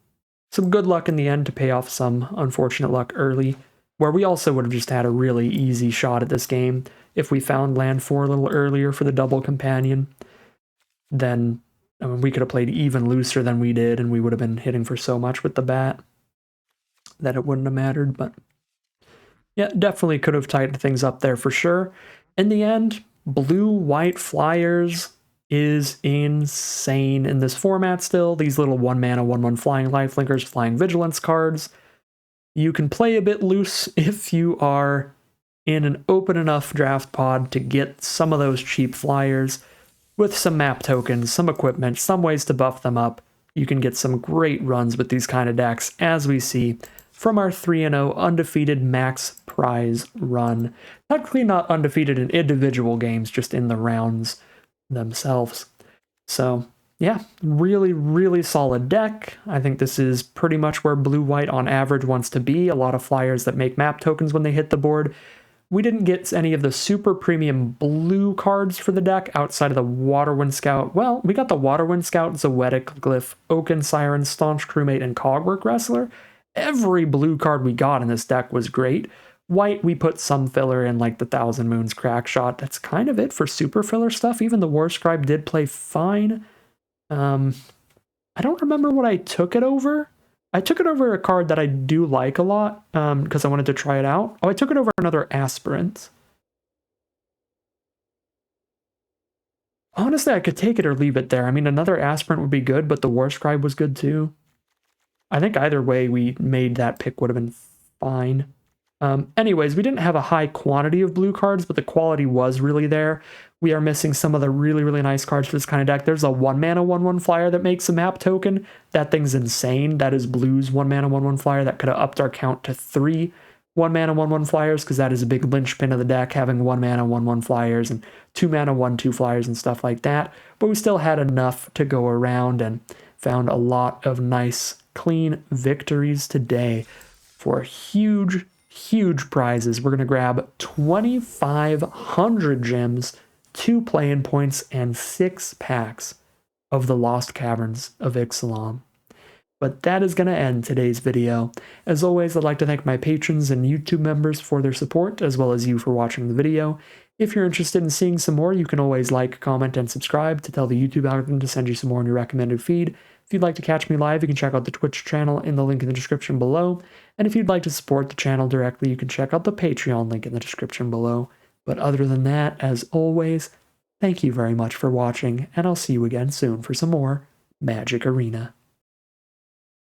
some good luck in the end to pay off some unfortunate luck early, where we also would have just had a really easy shot at this game if we found land 4 a little earlier for the double Companion. Then we could have played even looser than we did, and we would have been hitting for so much with the bat that it wouldn't have mattered. But yeah, definitely could have tightened things up there for sure. In the end, blue-white flyers is insane in this format still. These little 1-mana, 1/1 flying lifelinkers, flying vigilance cards. You can play a bit loose if you are in an open enough draft pod to get some of those cheap flyers with some map tokens, some equipment, some ways to buff them up. You can get some great runs with these kind of decks, as we see from our 3-0 undefeated max prize run. Technically not undefeated in individual games, just in the rounds themselves. So yeah, really, really solid deck. I think this is pretty much where blue-white on average wants to be. A lot of flyers that make map tokens when they hit the board. We didn't get any of the super premium blue cards for the deck outside of the Waterwind Scout. Well, we got the Waterwind Scout, Zoetic, Glyph, Oaken Siren, Staunch Crewmate, and Cogwork Wrestler. Every blue card we got in this deck was great. White, we put some filler in, like the Thousand Moons Crackshot. That's kind of it for super filler stuff. Even the Warscribe did play fine. I don't remember what I took it over. I took it over a card that I do like a lot, because I wanted to try it out. Oh, I took it over another Aspirant. Honestly, I could take it or leave it there. I mean, another Aspirant would be good, but the Warscribe was good too. I think either way we made that pick would have been fine. Anyways, we didn't have a high quantity of blue cards, but the quality was really there. we are missing some of the really, really nice cards for this kind of deck. There's a 1-mana 1/1 flyer that makes a map token. That thing's insane. That is Blue's 1-mana 1/1 flyer. That could have upped our count to 3 1-mana 1/1 flyers, because that is a big linchpin of the deck, having 1-mana 1/1 flyers and 2-mana 1/2 flyers and stuff like that. But we still had enough to go around and found a lot of nice, clean victories today for huge, huge prizes. We're going to grab 2,500 gems, 2 play-in points, and 6 packs of the Lost Caverns of Ixalan. But that is going to end today's video. As always, I'd like to thank my patrons and YouTube members for their support, as well as you for watching the video. If you're interested in seeing some more, you can always like, comment, and subscribe to tell the YouTube algorithm to send you some more in your recommended feed. If you'd like to catch me live, you can check out the Twitch channel in the link in the description below. And if you'd like to support the channel directly, you can check out the Patreon link in the description below. But other than that, as always, thank you very much for watching, and I'll see you again soon for some more Magic Arena.